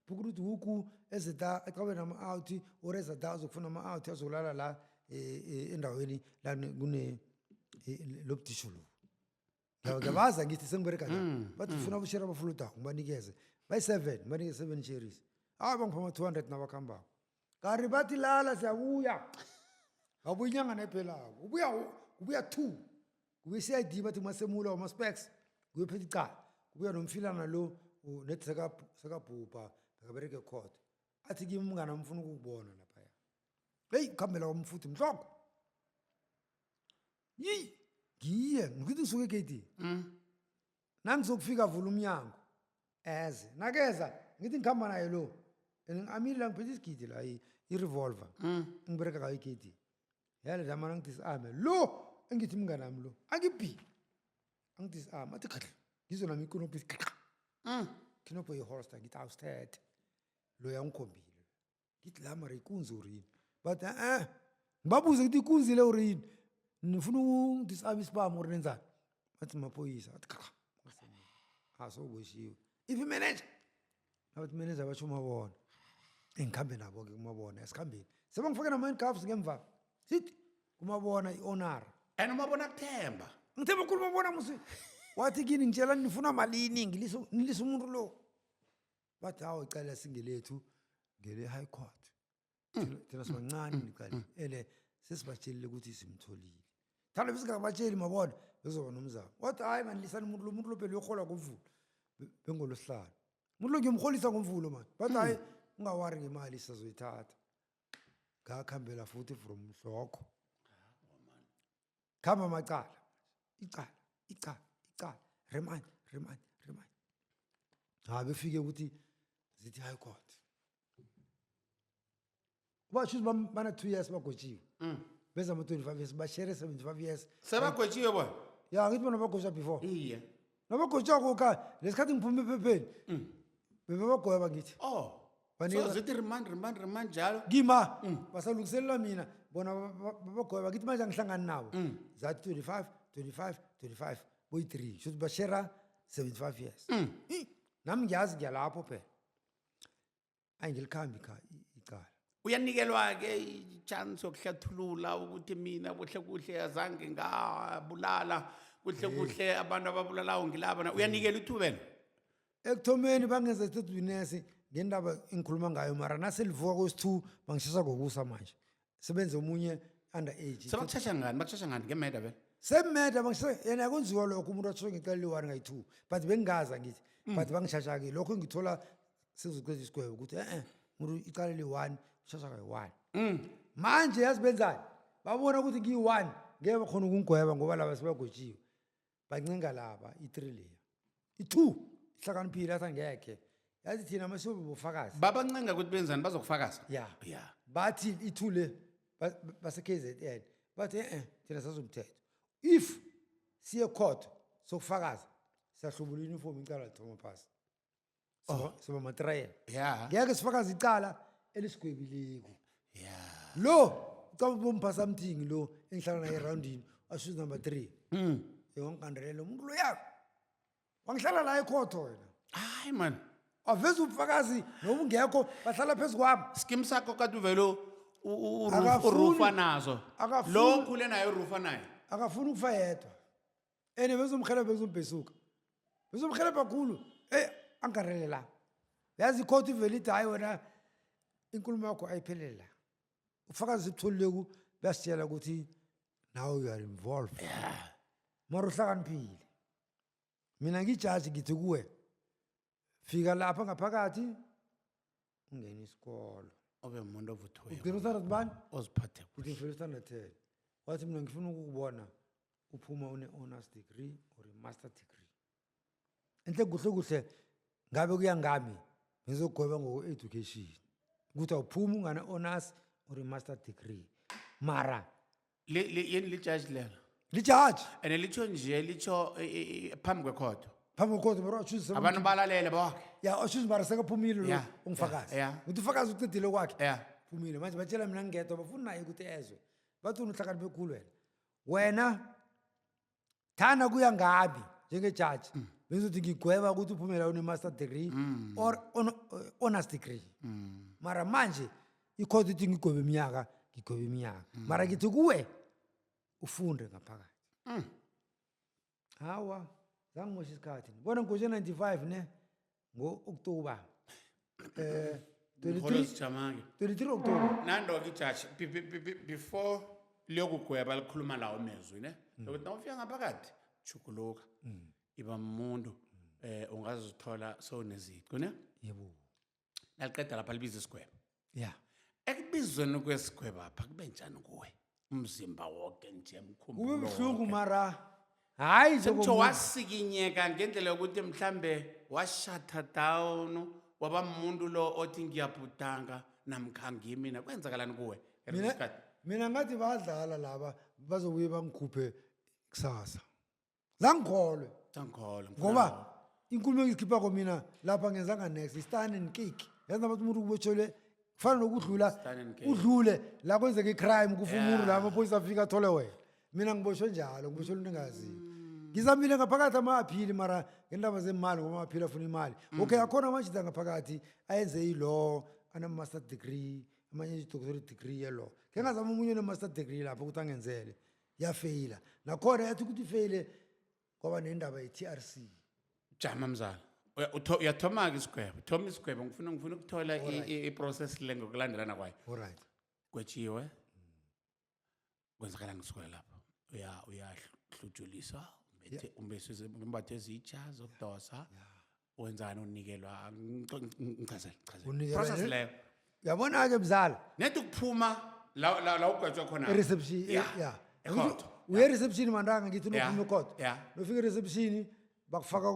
phukuruthi huku ezida ecabe nama-out or ezida azokufuna ama-out azokulala la endaweni la lobudisho lo ngiyabaza ngithi sengibereka la bathi ufuna abosheri abafulutako ngibanikeze bayi-7 ngibanikeze 7 shares bangipha ama-200 nabakuhambako kari bathi lala siyabuya abuya inyanga nephelako ubuya 2 kubuya i-CID bathi masemula wama-specs kuyophetha icala kubuya nomfilana lo nethi sekabhubha bekabereke khotho athi kimi mngana mfuna ukukubona laphaya heyi kuhambela kwamfuthi mhloko ngiye ngithi ngisuke egeyidini nangizokufika vula umnyango eze nakeza ngithi ngihamba naye lo and amile la ngiphethe isigidi la i-revolver ngibereka ngayo egeyidini yale damana ngidis-arme lo engithi mnganami lo angibhi angidis-arme athi khahla ngizwe nami ikonopho kinopho yi-holster ngithi awusithethe lo yangikhombile ngithi la mara ikunzi urini but ngibabuze ngithi ikunzi le urini nifuna ungidis-arme isibhamu or nenzani bathi maphoyisa athi khakha sokuboshiwe if imanager nabathi manager basho umabona engikhambe nabo-ke kumabona esikhambeni sebangifake nama-handcuffs ngemva sithi kumabona i-honor and umabona kuthemba ngithemba khulu umabona musi wathi kini ngitshela nifuna malini ngilise umuntu lo bathi hawu icala singelethu ngele-high court thina sibancane nicala ele sesibatshelile ukuthi simtholile thanda besingabatsheli mabona bezoba nomzamo wathi hayi manilisani umuntu lo phela uyohola ngomvulo bengolosihlanu umuntu lo ngiyomholisa ngomvulo mani bathi hayi ungawari ngemali sisazoyithatha ngakuhambela futhi from mhlokho khamba amacala icala remind befike ukuthi zithi high court basho bana 2 years bagotshiwe benza ama-25 years bashere 75 years sebagotshiwe bona ya ngithi bona bagotshwa before iye nabagotshwako ka lesikhathi ngiphume ephepheni bebebagoyaba ngithi so zithi remand njalo ngima basalungiselela mina bona babagoyaba ngithi manje angihlangani nabo zathi 25 boyi-3 shothi bashera 75 years nami ngiyazi ngiyalapho phela ayingilikhambi icala uyanikelwa-ke i-chance yokuhlathulula ukuthi mina kuhle kuhle azange ngabulala kuhle abantu ababulalawo ngilaba uyanikela ithubela ekuthomeni bangenza i-witness ngendaba engikhuluma ngayo mara naselivuka kwesi-2 bangishisa ngokusa manje sebenze omunye underage Sebakushasha ngani? Bakushasha ngani ngemeda vele? semeda yena kunziwa lokho umuntu athiwe ngicela i-1 ngayi-2 but bengingaza ngithi but bangishasha-ke lokho ngithola sezokweza isigwebo ukuthi umuntu icala li-1 ushasha kayi-1 manje yazi benzani babona ukuthi ngiyi-1 ngeke bakhona ukungigweba ngoba laba sebagotshiwe bancenga laba i-3 leya i-2 ihlakaniphile athi angekhe yazi thina masiyobe bofakazi Babancenga ukuthi benzani bazokufakaza? ya Yeah. bathi i-2 le base-KZN bathi thina sazomthetho if siye court sokufakaza siyahlubula i-uniform icala lithoma phasi siba matrayela Yeah. ngeke sifakaze icala elisigwebileko Yeah. lo ucaba bomphasamthingi lo engihlala naye erawundini ashuzi number 3 wangigandelela umuntu loya wangihlala la ekhotho wena Hayi man. aveza ubufakazi noba ungekho bahlala phezu kwami Skim sakho kade uvelo Akafuni- urufa nazo. akafuni- Lo khule naye urufa naye. akafuni ukufa yedwa ene bezomhelebha bezombhesuka bezomhelebha kakhulu angigandelele la yazi ikhotho ivele ithi hayi wena inkulumo yakho ayiphelele la ubufakazi sibutholile ku bayasitshela ukuthi now you are involved mara uhlakaniphile mina ngijaji ngithi kuwe fika lapha ngaphakathi ungena isikolo Obe umuntu ovuthiweyo. ugcina usandard bani Oziphathe. ngithi ngifela usandard 10 wathi mina ngifuna ukukubona uphuma une-honors degree or i-master degree enhle kuhle kuhle ngabe kuya ngami ngizogweba ngoko-education ukuthi awuphumi ungane-honors or i-master degree mara Yeni lijaji lelo. lijaji Ene licho nje licho phambi kwekhotho. phambi kokhotho mara washuzi Abantu balalele bonke. ya washuzi mara sekaphumile lo Yeah, ungifakazi yeah. ukuthi ufakazi ucedile kwakhe Yeah. phumile manje batshela mina ngedwa bafuna naye ukuthi ezwe bathi unohlakaniphe khulu wena thana kuya ngabi njengejaji bengizothi ngigweba ukuthi uphumela une-master degree or honors degree mara manje ikhotho ithi ngigwebe iminyaka ngigwebe iminyaka mara ngithi kuwe ufunde ngaphakathi hawa zangimosha isikhathi bona ngikoshe 95 ne ngo-October 23 Jamake. 23 October Nando ke judge before liyokugweba likhuluma lawo mezwi ne. Ukuthi nawufika ngaphakathi chukuluka. Iba umuntu ungazithola sowuneziqo ne. yebo Naliqeda lapha libiza isigwebo. ya Ekubizweni kwesigwebo apha kube njani kuwe? Umzimba wonke nje kube umkhumbulo. buhlungu mara hayi Semtho wasikinyeka ngendlela yokuthi mhlambe washata down waba umuntu lo othi ngiyabhudanga namkhangi mina kwenzakalani kuwe? mina ngathi badlala laba bazobuye bangikhuphe kusasa zangikholwe Thankhola. ngoba inkulumo engizikhipha mina lapha ngenzanga next stand and cake yazi nabathi umuntu kubotshelwe kufana nokudlula Stand and cake. udlule la kwenzeka icrime kufa umuntu la amaphoyisa afika athole wena mina ngiboshwe njalo ngiboshwe into engaziyo ngizamile ngaphakathi ama-aphili mara ngendaba zemali ngoba ama-aphili afuna imali okay akhona amajida ngaphakathi ayenze i-law ana-master degree amanye i-doctorate degree ye-law ke ngazama omunye one-master degree lapho ukuthi angenzele yafeyila nakhona yathi ukuthi ifeyile kwaba nendaba ye-TRC Jama mzala. Uyathoma ke isigwebo. Thoma isigwebo ngifuna ukuthola i-process le ngokulandelana kwayo. alright Gwetshiwe. Kwenzakalani kusuka lapho? Uyahlujulisa umbathe izitsha zokudosa. Wenzani unikelwa ngichazela. Unikelwa Process ne- leyo. yabona-ke mzala Nethi ukuphuma la ugwetshwa khona. i-reception Yeah. ya Ekhotho. uye ereception mandanga ngithi Yeah. nophuma ekhotho Yeah. nofika ereception bakufaka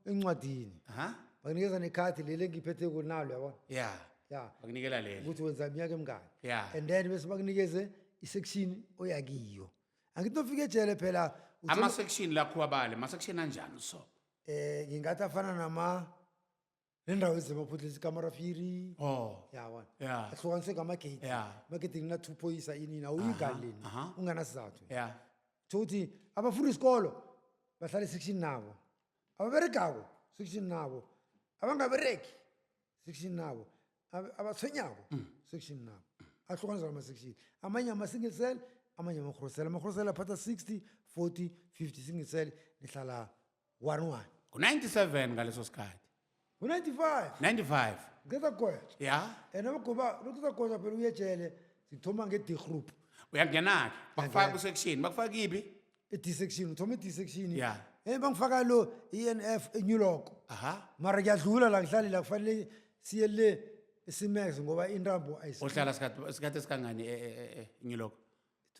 encwadini Aha. bakunikeza nekhadi leli engiphethe kunalo yabona Yeah. ya Bakunikela leli. ukuthi wenza iminyaka emingaki Yeah. and then bese bakunikeze isection oyakiyo angithi nofika ejele phela Ama section la kuwabale, ma section anjani so? ngingathi afana nendawo ezemaphutla isikamaraphiri Oh. yabona Yeah. ahlukaniswe ngamagate Yeah. amagate ngina-2 phoyisa inini awuyigaleni aha. unganasizathu Yeah. ukuthi abafuna isikolo bahlala isection nabo ababeregako section nabo abangabereki section nabo abathwenyako section nabo ahlukaniswa ngama-section amanye ama-single cell amanye ama-cross cell ama-cross aphatha 60 40 50 single cell nihlala 1-1 Ku-97 ngaleso sikhathi. ngo-95 95. ngeza kugwetshwa Yeah. and abagoba lokhu sagwetshwa phela uyejele sithoma nge-D group. uyangena-ke bakufaka kusection bakufaka iphi E-D section, uthoma e-D section. ya Bangifaka lo ENF eNew York. aha Mara ngiyadlula la ngihlali la kufanele siye le eSimex ngoba intambo uhlala sikhathi esikangani enyiloko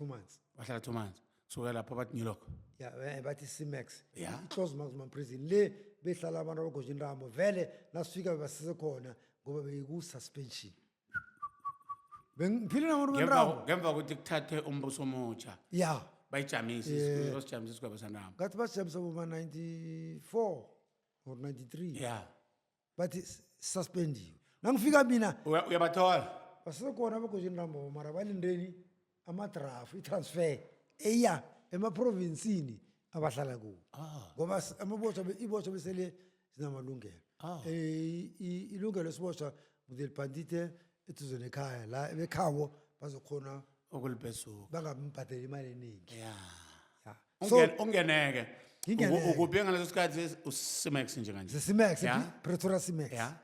2 months. wahlala 2 months suka lapho bathi nyiloko Yeah, bathi Simex. Yeah. Close maximum prison. Le behlala abantu abagoje intambo vele nasifika basise khona ngoba beyiku suspension. Bengiphile nabantu bentambo. ngemva kokuthi kuthathe umbuso omutsha Yeah. bayijamise basijamise isigwebo santambo Ngathi basijamisa boma 94 or 93. ya Bathi suspendiwe. Nangifika mina uyabathola basekhona abagoje intambo mara balindeni amadraft itransfer eya emaprovinsini abahlala kuwo. Ngoba ibotshwa besele sinamalungelo. Ilungelo sibotshwa mudelipandite eduze nekhaya la bekhabo bazokhona ukulibhesuka bangambhadeli imali eningi. ya So ungeneke Ngingeneke. ukuphi ngaleso sikhathi usimex nje kanje Simex, Yeah. Pretoria Simex. ya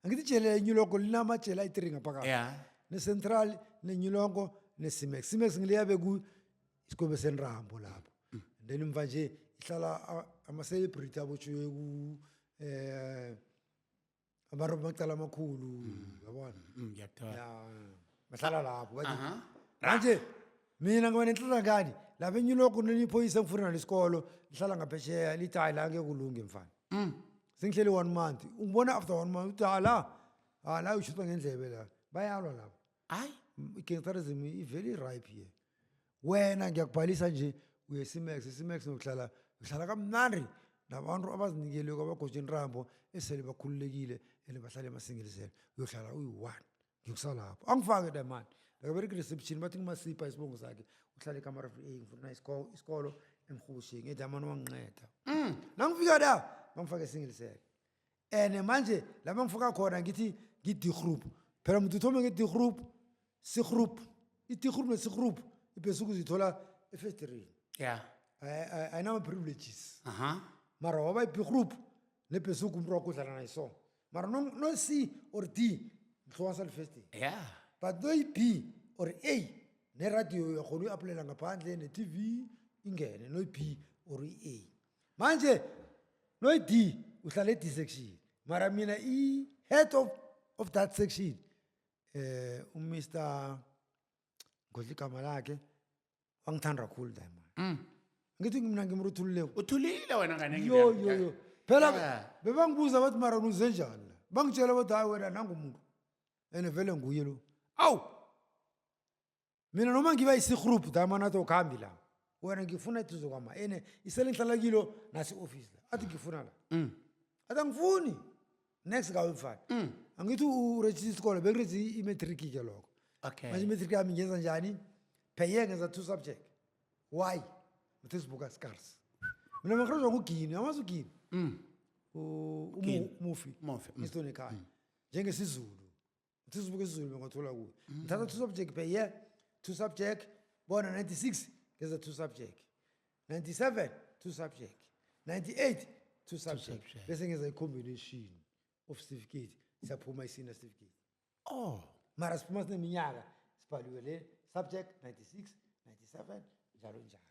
Angithi jele enyuloko linamajele ayi-3 ngaphakathi. ya Ne-Central, nenyulongo, ne-Simex. Simex ngiliyabe ku isigwebo senrambo lapho. Then mva nje ihlala ama-celebrity abotshiwe ku abantu bamacala amakhulu yabona. ngiyakuthola Ya, bahlala lapho. Bathi, aha manje mina ngiba nenhlanhlangani lapha enyuloko neniphoyisa ngifuna nesikolo lihlala ngaphesheya lithi hayi la ngeke kulunge mfana. Sengihleli 1 month. Ungibona after 1 month uthi la ushutha ngendlebe la. Bayalwa lapho. hayi I-gangsterism i-very ripe here. Wena ngiyakubhalisa nje uye Simex nokuhlala kamnandi nabantu abazinikele kwabagoje inrambo esele bakhululekile ene bahlale emasingelizelo uyohlala uyi-1 ngiyokusala lapho angifake that man bekabereka reception bathi ngumasipha isibongo sakhe uhlale ekamara ngifuna isikolo emhubushe ngethi amani wanginceda nangifika la bangifake esingeliselo and manje la bangifaka khona ngithi ngi-D group phela mntu uthome nge-D group C-group i-D group ne-C-group ibhese ukuzithola efestirini ya ayinama-privileges aha mara waba i-B group nebhese umuntu wakho udlala naye so mara no-C or D ngihlowanisa lifestini ya but no-B or A neradio yakhona uyi-apulela ngaphandle ne-TV ingene no-B or i-A manje no-D uhlala e-D section mara mina i-head of that section Mr. ngodla igama lakhe wangithanda kakhulu dayimani ngithi mina ngimruthululeko uthulile wena ngane yo phela Yeah. bebangibuza bathi mara uze njani la bangitshela bathi hayi wena nangumuntu ene vele nguye lo awu mina noma ngiba isi-group dayimani athi ukuhambi la wena ngifuna eduze kwama ene isele ngihlala kilo nasi-office la athi ngifuna la athi angifuni next kawemfana angithi urejista isikole bengireji imetriki ke lokho okay manje imetriki yami ngenza njani pheye ngenza 2 subject why uthesibuka scars mina ngikhroza ngugini amazi ugini umufi Mufi, isitone ekhaya njengesizulu uthesibuka isizulu ngothola kuyo ngithatha 2 subject pheye 2 subject bona 96 ngenza 2 subject 97 2 subject 98 2 subject bese ngenza i-combination of certificate siyaphuma isina certificate oh mara siphuma sineminyaka sibhaliwe le subject 96 97 njalo njalo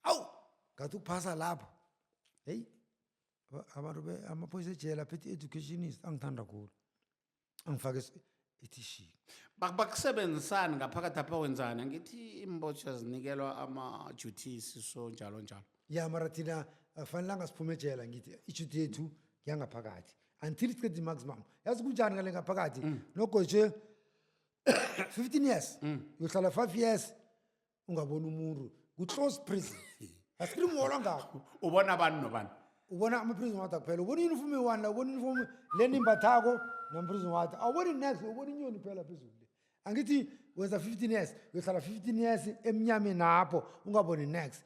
awu ngathi ukuphasa lapho heyi abantu amaphoyisa ejele aphethe educationist angithanda khulu angifake etishini bakusebenzisani ngaphakathi apha wenzani angithi imbotshwa zinikelwa ama-duties so njalo njalo ya mara thina akufanelanga siphume ejele ngithi ijuti yethu yangaphakathi until siqeda i-maximum yazi kunjani ngale ngaphakathi nogoje 15 years uyohlala 5 years ungaboni umuntu ku-close prison asirimhola ngakho ubona abantu nobani ubona ama-prison water kuphela ubona i-uniform eyi-1 la ubona i-uniform le nimbathako nama-prison water awuboni next ubona inyoni phela phezulu le angithi wenza 15 years uyohlala 15 years emnyameni apho ungaboni next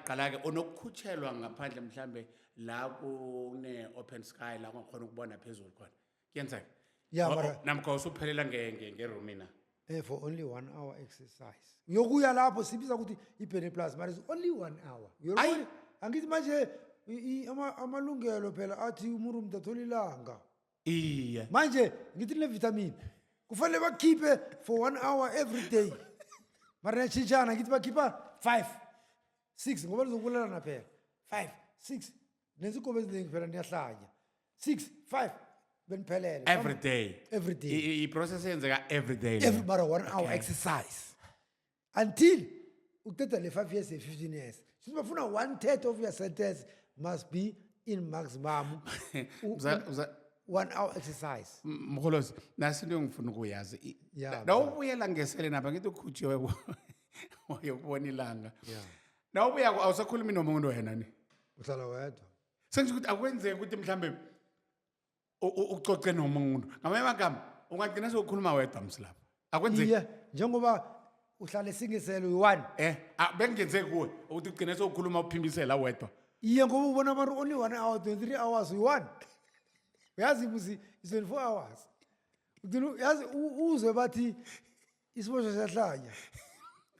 qalake unokukhutshelwa ngaphandle mhlambe la kune-open sky la ungakhona ukubona phezulu khona kuyenzeka Ya, mara- namkha usuphelela ngerumina for only 1 hour exercise uyokuya lapho sibiza ukuthi i-Bene Plus but it's only 1 hour Ayi. angithi manje amalungelo phela athi umuntu athola ilanga iye manje ngithi le vitamin kufanele bakhiphe for 1 hour every day mara niyatshintshana ngithi bakhipha 5 6 ngoba lizokubulalana phela 5 6 nenzinkomo eziningi phela niyahlanya 6 5 beniphelele every day every day i-process yenzeka every day every mara 1 hour exercise until uqeda le 5 years 15 years sithi bafuna 1/3 of your sentence must be in maximum 1 hour exercise mkholosi nasi into engifuna ukuyazi Yeah, nawubuyela ngesele napha ngithi ukhutshiwe wayobona ilanga yeah nawubuya awusakhulumi nomuntu wena ni uhlala wedwa sengisho ukuthi akwenzeki ukuthi mhlambe ucoce nomuntu ngamanye amagama ungagcina sewukhuluma wedwa msilapha akwenzeki iye njengoba uhlala esingiselo uyi-1 bekungenzeki kuwe ukuthi ugcine sewukhuluma uphimbisela wedwa iye ngoba ubona abantu only 1 hour 23 hours uyi-1 uyazi busi is 24 hours yazi uzwe bathi isibosho siyahlanya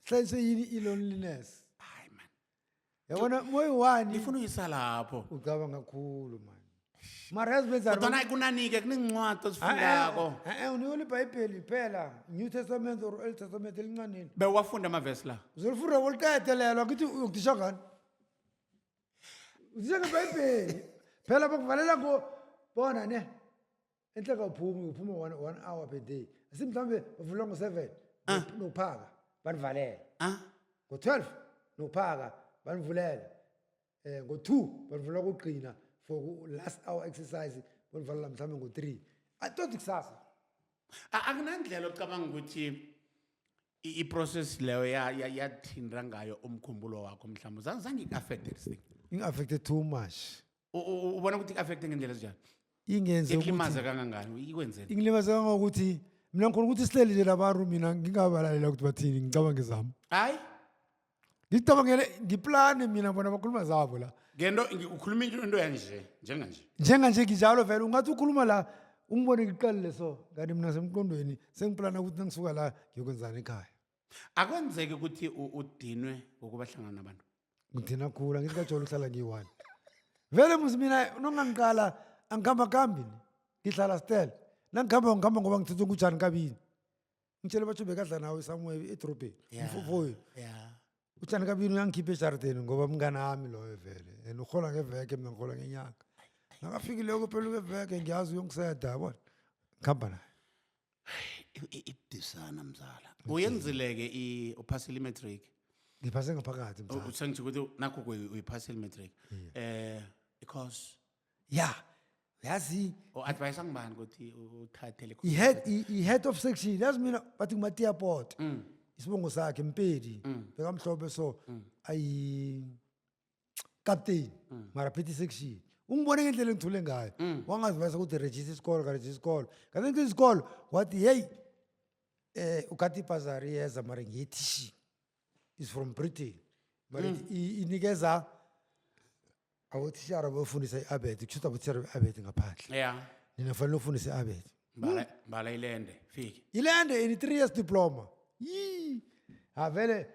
sihlanyiswe yini i-loneliness hayi man yabona moyi-1 ngifuna uyisa lapho ucabanga kakhulu man mara yazi benzani kodwa kunanike kunencwadi ozifundako unikole ibhayibheli phela new testament or old testament elincanini bewafunda amavesi la uzolifunda koliqedelelwa ngithi uyokutisha ngani utisha ngebhayibheli phela bakuvalela bona ne enhleka uphuma 1 hour per day asimhlawumbe bavula ngo-7 nokuphaka banivalela ngo-12 nokuphaka banivulela ngo-2 banivula ukugqina for last hour exercise banivalela mhlawumbe ngo-3 atoti kusasa akunandlela ocabanga ukuthi i-process leyo yathinda ngayo umkhumbulo wakho mhlawumbe zange ik-affecte this thing ing-affected too much ubona ukuthi ik-affecte ngendlela ezinjani ingenze iklimaze kangangani ikwenzeni ingilimaze kangokuthi mina ngikhona ukuthi sihleli nje nabantu mina ngingabalalela ukuthi bathini ngicabange zami hayi ngicabangele ngiplane mina bona bakhuluma zabo la ngento ukhuluma into yanje njenganje njenganje nginjalo vele ungathi ukhuluma la ungibone ngiqalile so kanti mina semqondweni sengiplana ukuthi ngisuka la ngiyokwenzana ekhaya akwenzeki ukuthi udinwe ngokuba hlangana nabantu ngithina khula ngithi kajolo uhlala ngiyi-1 vele musi mina nongangiqala angihamba kambi ngihlala stel ngihamba ngoba ngithethe ngujani kabini ngitshele batho bekadla nawe somewhere edorobheni mfofoyo ujani kabini uyangikhipha eshardeni ngoba mngane wami loyo vele and uhola ngeveke mina ngihola ngenyanga nakafikileko phela ngeveke ngiyazi uyongiseda yabona ngihamba naye ibudisana mzala uyenzileke uphasile i-matric ngiphase ngaphakathi mzala sengitsho ukuthi nakho uyiphasile i-matric because ya yazi o-advise angibani ukuthi uthathele i-head of section yazi mina bathi ngumatiya pot isibongo sakhe mpedi bekamhlophe so ayi-captain mara petty section ungibone ngendlela engithule ngayo wangazivayisa ukuthi register isikolo karegister isikolo kanti ngithi isikolo wathi hey ukhathi ibhazari yeza mara ngiyethi is from Britain mara inikeza abotishara bafundisa i-abet kushuthi abotishara be-abet ngaphandle nina fanele ufundise i-abet mbala ilende fike ilende in 3 years diploma vele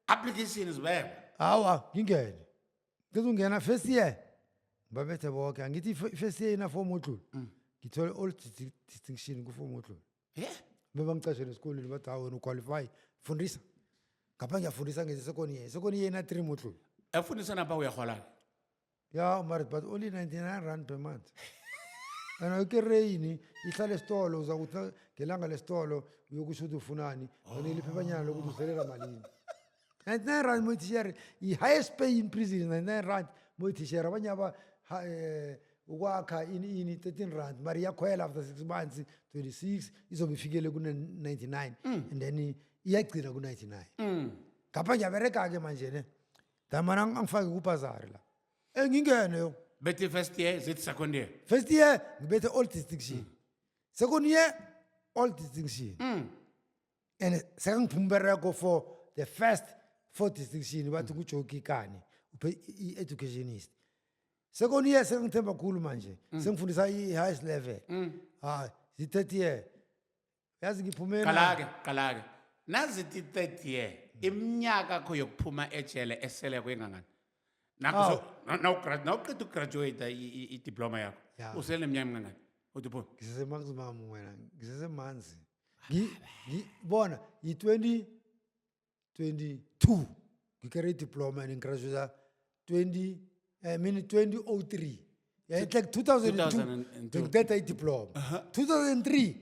application zibekwa hawa ngingene ngizongena first year ngibabethe bonke angithi first year ina-4 module ngithole all distinction ku-4 module bebangicashele esikoleni bathi hawu wena uqualify fundisa ngapha ngiyafundisa ngeze-second year second year ina-3 module efundisa napha uyaholana ya mara but only 99 rand per month and ayikireyini ihlala esitolo uza kuthi ngelanga lesitolo uyokusho ukuthi ufunani oneliphepanyana lokuthi uzelela malini 99 rand moyithishere i-highest pay in prison 99 rand moyithishere abanye ukwakha ini 13 rand mara iyakhwela after 6 months 26 izobe ifikele ku-99 and then iyagcina ku-99 ngapha ngiyabereka-ke manje ne damana angifake kubhazari la ngingene yo bethi first year zithi second year first year ngibethe all distinction second year all distinction and sekangiphumereko for the first 4 distinction bathi kujoki kani i-educationist second year sekangithemba khulu manje sengifundisa i-highest level zi-third year yazi ngiphumela qalake nazithi third year iminyaka yakho yokuphuma ejele esele kwengangani nawuqeda ukugraduate idiploma yakho usele neminyaka emingangani uthi phuma ngisesemaximum wena ngisesemanzi Bona, yi-2022, ngikere diploma and ngigraduate 2003. Yeah, it's like 2002, 2002. ngithetha i-diploma. 2003,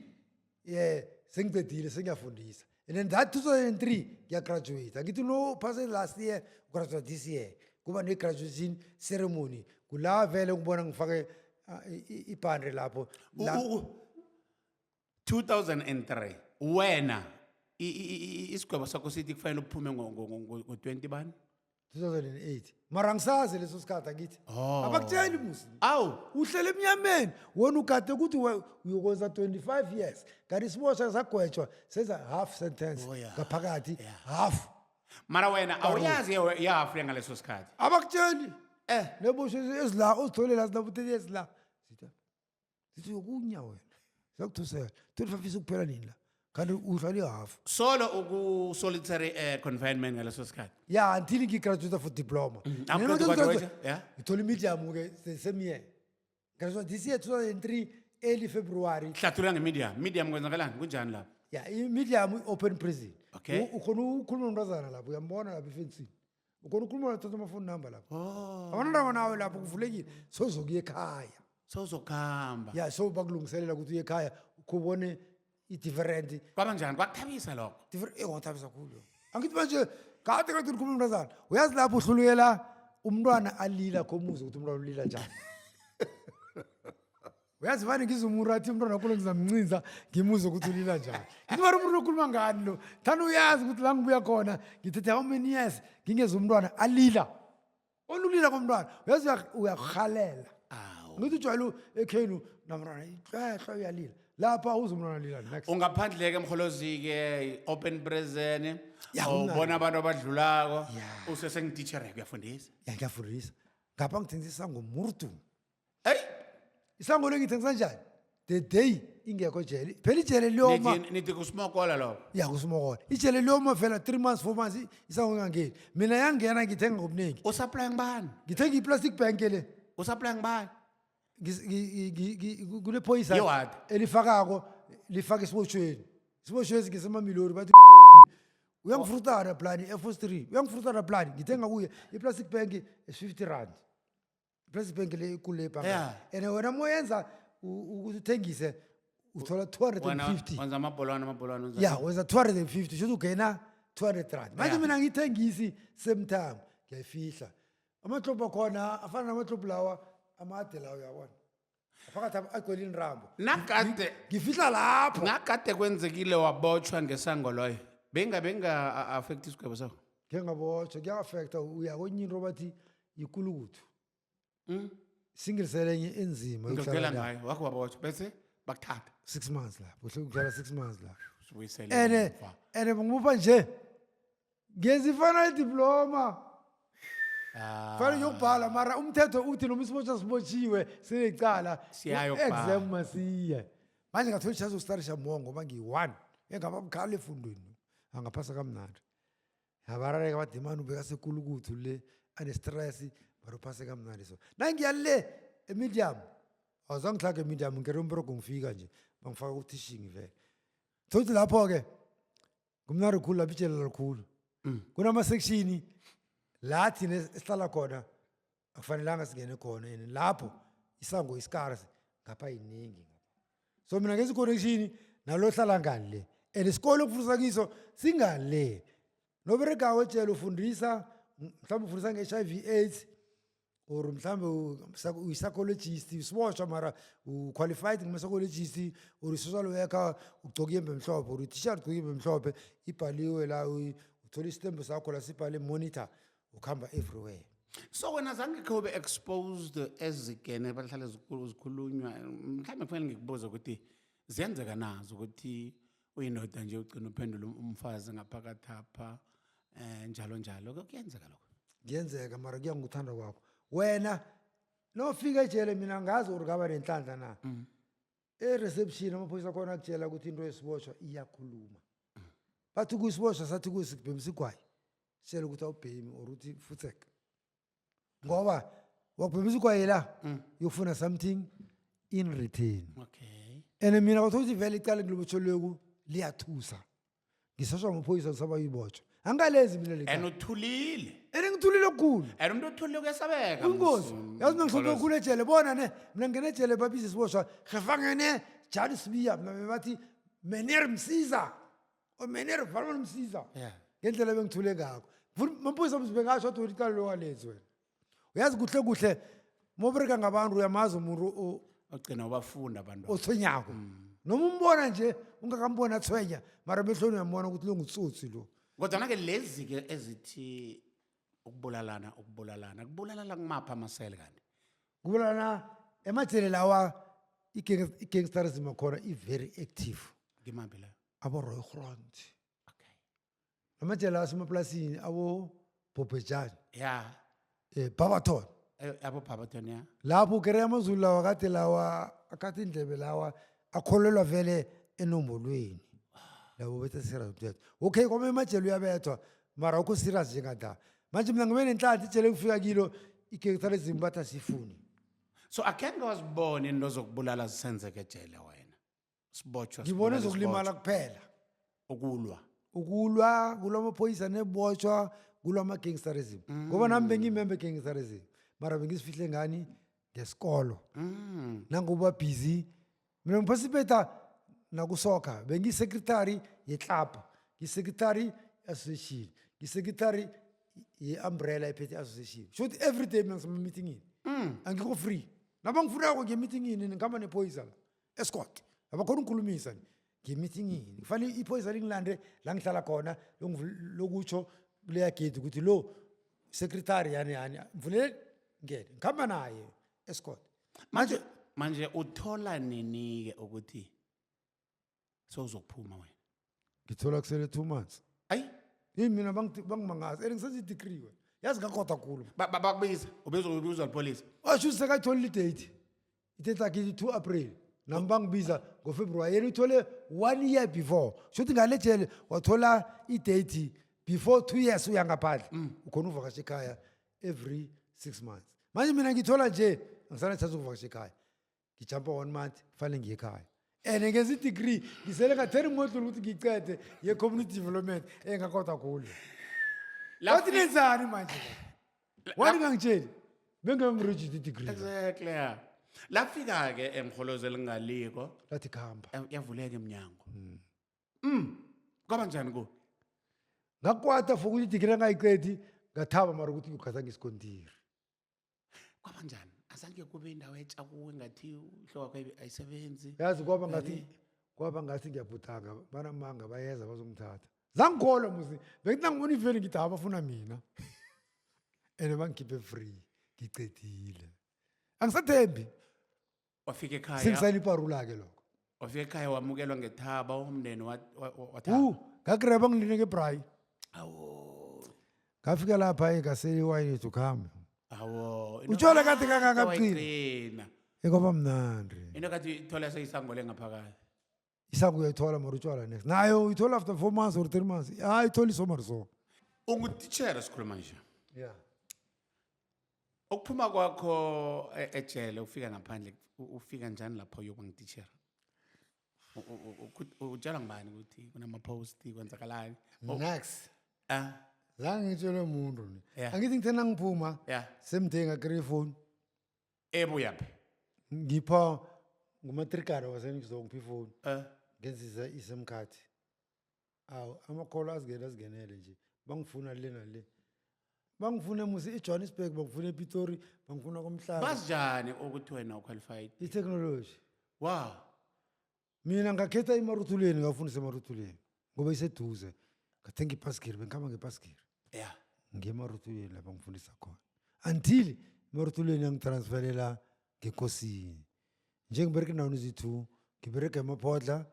yeah, sengicedile sengiyafundisa. And then that 2003, ngiyagraduate. Angithi no pass last year, graduate this year. Kuba ne-graduation ceremony. Kula vele ngibona ngifake ibhande lapho. 2003 wena isigwebo sakho sithi kufanele uphume ngo-20 bani 2008. Mara ngisazi leso sikhathi angithi. Oh. Abakutsheli musi. awu Uhlele emnyameni wona ukade ukuthi uyokwenza 25 years kanti isibosha sagwetshwa senza half sentence Oh, yeah. ngaphakathi half. mara wena awuyazi yahafu ngaleso sikhathi Abakutsheli nebosha ezila uzitholela zinabuthe ezila sithi ukunya wena siyakuthusela 25 years kuphela nini la kanti uhlale half. solo uku-solitary confinement ngaleso sikhathi Yeah, until ngigraduate for diploma. After graduation, yeah. Ngithole medium ke the same year. Graduate this year 2003 early February. hlathulula nge-medium kwenzakalani kunjani lapho Yeah, medium open prison. Okay. Ukhona ukukhuluma nomntazana lapho uyambona lapha efensini. Ukhona ukukhuluma nothatha amafoni number lapho. oh Abantwana nawe lapho kuvulekile sozokuya ekhaya. sowuzokuhamba Yeah, so bakulungiselela ukuthi uye ekhaya ukubone i-different kwaba njani kwakuthabisa lokho ngothabisa khulu. Angithi manje kade ukhuluma nomntazana. Uyazi lapho uhlulukela umntwana alila khomuzi ukuthi umntwana ulila njani. Uyazi vane ngizumurathi umntwana wakho ngizamncinza ngimuze ukuthi ulila njani. Ngithi mara umuntu okhuluma ngani lo? Thana uyazi ukuthi la ngibuya khona ngithethe how many years ngingeza umntwana alila. Olulila komntwana uyazi uyakhalela. awu Ngithi ujwayele ekhenu namntwana ihlahla uyalila. Lapha uzumntwana alila next. ungaphandle-ke emholozike open prison Ya, ubona abantu abadlulako usesengititshere kuyafundisa Ya ngiyafundisa. Ngapha ngithengisa ngomurtu. eyi Isango lengithengisa njani? The day ingekho jele. Phela ijele liyoma. nithi kusmokola lokho Ya kusimokola. Ijele liyoma vela 3 months 4 months isango ngangeni. Mina yangena ngithenga ngobuningi. usaplaya ngibani Ngithenga i-plastic bank le. usaplaya ngibani Kule phoyisa Yewadi. elifakako lifaka isiboshweni. Isiboshweni ngesemamilori bathi ngithobi. Uyangifrutana plan F3. Uyangifrutana plan ngithenga kuye i-plastic bank is R50. I-plastic bank le kule bank. Yeah. And wena moyenza ukuthi uthengise uthola 250. wenza amabholwana Yeah, wenza 250 shothi ugena 200 rand. Manje Yeah. mina ngithengisi same time ngiyayifihla. Amaklophu khona afana namaklophu lawa amade lawa uyabona. Phakathi agcwele inrambo. nakade Ngifihla lapho. nakade kwenzekile wabotshwa ngesango loyo benga-affect isigwebo sakho Ke ngabotshwa kuya-affecta uya kwenye into bathi yikulukuthu. Singilisele enye enzima ngikutshela yokuhlala lapho. ngayo wakho wabotshwa bese bakuthatha 6 months lapho. Uhle uhlala 6 months lapho. Usibuyisele Ene emuva. ngimupha nje. Ngenza i-final diploma. Ah, Fanele ngiyokubhala mara umthetho uthi noma isibotshwa sibotshiwe sinecala Siyayokubhala. exam masiye. Manje ngathola ichance yokustarisha mongo ngoba ngiyi-1 engaba mkhala efundweni angaphasa kamnandi. Yabarareka bathi manje ubeka sekulukuthu le ane-stress mara uphase kamnandi so. Nangiyale emedium awuzange ngihlage emedium ngikere umberego ngifika nje bangifaka ku-teaching vele. Thothi lapho-ke kumnandi khulu lapho ijele likhulu. Kunama-section la thina esihlala khona akufanelanga singene khona and lapho isango isikars ngapha yiningi so mina ngenza i-connection nalo hlala ngani le and isikole okufundisa kiso singale noberekawo ejele ufundisa mhlawumbe ufundisa nge-HIV AIDS or mhlawumbe uyi-psychologist usiboshwa mara uqualified ngama-psychologist or i-social worker ugcoka iyembe emhlophe or i-t-shirt ugcoka iyembe emhlophe ibhaliwe la uthola isitembu sakho la sibhale monitor ukuhamba everywhere. so wena zange khe ube exposed ezigene bahlale zikhulunywa mhlawumbe kufanele ngikubuze ukuthi ziyenzeka nazo ukuthi uyindoda nje ugcina uphendula umfazi ngaphakathi apha njalo njalo kuyenzeka lokho Kuyenzeka mara kuya ngokuthanda kwakho. Wena nofika ejele mina ngazi ukuthi ngaba nenhlanhla na. E-reception amaphoyisa khona akutshela ukuthi into yesiboshwa iyakhuluma. Bathi kuyisiboshwa sathi kuyisigwemisa igwayi. Sitshela ukuthi awubhemi or uthi futheka. Ngoba wakubhemisa igwayi la uyofuna something in return. okay And mina bathola ukuthi vele icala ngilobotsholiwe liyathusa ngisashwa ngophoyisa ngisaba ibotshwa angalezi mina and lecala uthulile ene ngithulile okukhulu and umuntu othulile kuyasabeka inkosi yazi mina ngihluphe okukhulu ejele bona ne mina ngene ejele babize siboshwa gefangene Jani Sibiya mina bebathi Meneer Msiza o Meneer Valman Msiza Yeah. ngendlela bengithule ngakho maphoyisa msibengasho ukuthi icala lokalezo wena uyazi kuhle mobreka ngabantu uyamazi umuntu ogcina ubafunda abantu othwenyako noma umbona nje ungakambona athwenya mara mehlweni uyambona ukuthi lo ngutsotsi lo kodwa nake lezi ke ezithi ukubulalana kubulalana kumapha amasele kanti kubulana emajele lawa i-gangsterism khona i-very active ngimaphi la abo-Roy Grant okay amajele asemaplasini abo-Bobejani yeah Barberton abo Barberton ya lapho kere amazulu lawa kade lawa akade indlebe lawa akholelwa vele enombolweni labo bethe serious mthetho okay kwame emajele uyabethwa mara ukho serious njengada manje mina ngibe nenhlanhla ijele kufika kilo i-gangsterism bathi asifuni so akenge wasibona into zokubulala zisenzeke ejele wena sibotshwa ngibone zokulimala kuphela ukulwa kulwa amaphoyisa nebotshwa kulwa ama-gangsterism ngoba nami bengiyimembe gangsterism mara bengisifihle ngani ngesikolo nangoba busy mina ngiparticipate nakusoka bengiyi-secretary ye-club ngiyi-secretary association ngiyi-secretary ye-umbrella ephethe association sho ukuthi every day mina ngisema-meetingini angikho free naba ngifunako nge-meetingini ngihamba nephoyisa la escort abakhona ungikhulumisa nge-meetingini kufanele iphoyisa lingilande la ngihlala khona lokutsho kuleya gate ukuthi lo secretary yani mvulele ngene ngihamba naye escort manje uthola nini-ke ukuthi sowuzokuphuma wena ngithola kusele 2 months ayi yini mina bangimangaza ngisenza i-degree wena yazi ngakodwa khulu bakubiza ubizwa lipholisa washo sekayitholile idate idate yakhe 2 April nami bangibiza ngoFebruary yena uthole 1 year before shothi ngale jele wathola idate before 2 years uyangaphandle ukhona uvakasha ekhaya every 6 months manje mina ngithola nje ngisana thatha ukuvakasha ekhaya ngijumpa 1 month kufanele ngiye ekhaya and ngenza i-degree ngisele ngatheri modlula ukuthi ngicede ye-community development engakodwa khulu wathi nenzani manje wani ngangitsheli bengangirejiste i-degree exactly yeah lafika-ke emholozo elingaliko lathi kuhamba yavuleka emnyango kwaba njani ku ngakwata for ukuthi i-degree angayiqedi ngathaba mara ukuthi ngikhathanga isikontiri kwaba njani azange kube indawo etsha kuwe ngathi ihloko kwakho ayisebenzi yazi kwaba ngathi ngiyabhudanga banamanga bayeza bazongithatha zangikholwa musi bekithi nangibona iveni ngithi abafuna mina and bangikhiphe free ngicedile angisathembi wafika ekhaya sengisayile iparula-ke lokho wafika ekhaya wamukelwa ngethaba umndeni wathaba ngagireba ngilini ngebrayi awo ngafika lapha ngaseli iwayini ethu kuhambe awo utshwala kade kangakaqina qina ekwaba mnandi into kathi ithola seyisangole ngaphakathi isango uyayithola mara utshwala next nayo uyithola after 4 months or 3 months hayi ithola isomari so ungutitshera sikhuluma nje yeah ukuphuma kwakho ejele ufika ngaphandle ufika njani lapho uyokuba ngititshera utshela ngibani ukuthi kunama-post kwenzakalani next ah zange ngitshele umuntu Yeah. angithi ngithe nangiphuma yeah semdinga kire ifoni ebuyaphi ngipha ngumatrikara wasengizongipha ifoni eh ngenzisa i-sim card awu amakholo azingenele nje bangifuna le nale bangifuna musi eJohannesburg bangifuna ePitori bangifuna komhlaba basijani ukuthi wena uqualified i-technology wow mina ngakhetha imaruthuleni ngafundisa emaruthuleni ngoba iseduze ngathenga ipaskiri bengikhamba ngepaskiri yeah ngemaruthuleni lapha ngifundisa khona until emaruthuleni yangitransferela ngenkosini njengibereka endaweni ezi-2 ngibereka emaphodla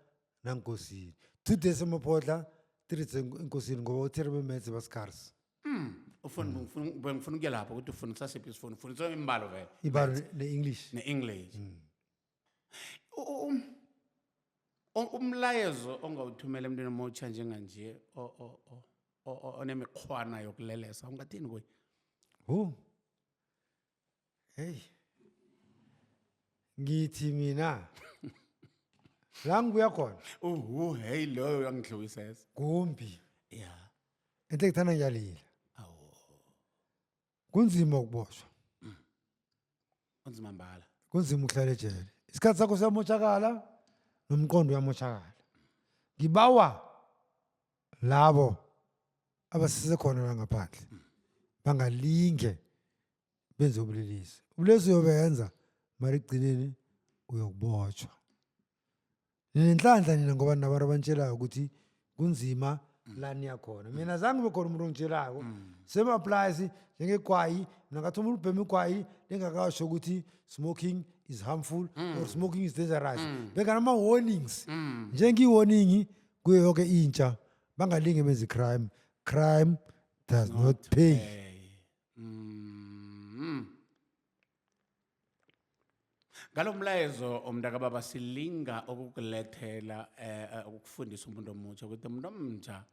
nankosini 2 days emaphodla 3 days enkosini ngoba utheribe metse basikars ngifuna ukuya lapho ukuthi ufundisa siphi isifundo ufundisa imbalo vele ibalo ne-english ne-english umlayezo ongawuthumela emntwini omutsha njenganje onemikhwana yokulelesa ungathini kuye hey ngithi mina la ngibuya khona hey loyo uyangidlulisesa. kumbi Yeah. enhle ngithanda ngiyalila Awu. kunzima ukuboshwa Unzima mbala. kunzima ukuhlala ejele isikhathi sakho siyamoshakala nomqondo uyamoshakala ngibawa labo abasise khona la ngaphandle bangalinge benze ubulelesi uyobenza mara ekugcineni uyokubotshwa ninenhlanhla nina ngoba nabantu abantshelayo ukuthi kunzima la niya khona mina zange ube khona umuntu ongitshelako same-applies njengegwayi mina ngathi umuntu ubhema igwayi lingakasho ukuthi smoking is harmful or smoking is dangerous bekanama-warnings njengiyi-warning kuyo yonke intsha bangalinge benze crime does not pay. Ngalomlayezo omntaka baba silinga ukukulethela ukufundisa umuntu omutsha ukuthi umuntu omtsha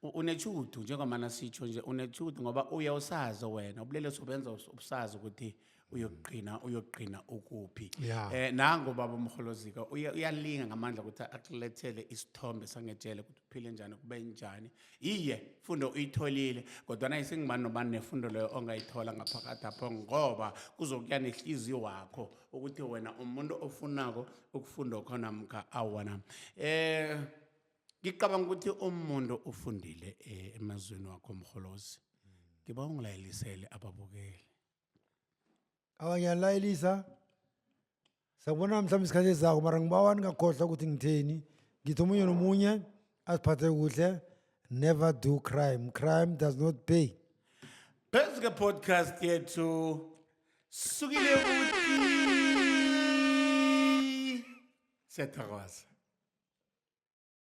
unechudu njengoba sitsho nje unechudu ngoba uyawusazi wena ubulelesi ubenza ubusazi ukuthi uyogqina ukuphi. Yeah. Nango baba uMrholozika uyalinga ngamandla ukuthi akulethele isithombe sangejele ukuthi uphile njani kube njani. Iye fundo uyitholile kodwa na isingibani nobani nefundo leyo ongayithola ngaphakathi apho ngoba kuzokuya nehliziyo wakho ukuthi wena umuntu ofunako ukufunda khona namkha awana. Ngicabanga ukuthi umuntu ufundile emazweni wakho Mrholozi. Ngiba ungilayelisele ababukeli. Ngiyalayelisa sakubona mhlawumbe isikhathi esizako mara ngibawa ningakhohlwa ukuthi ngitheni ngithi omunye nomunye aziphathe kuhle never do crime does not pay. Phezu podcast yethu sukile ukuthi siyathokoza.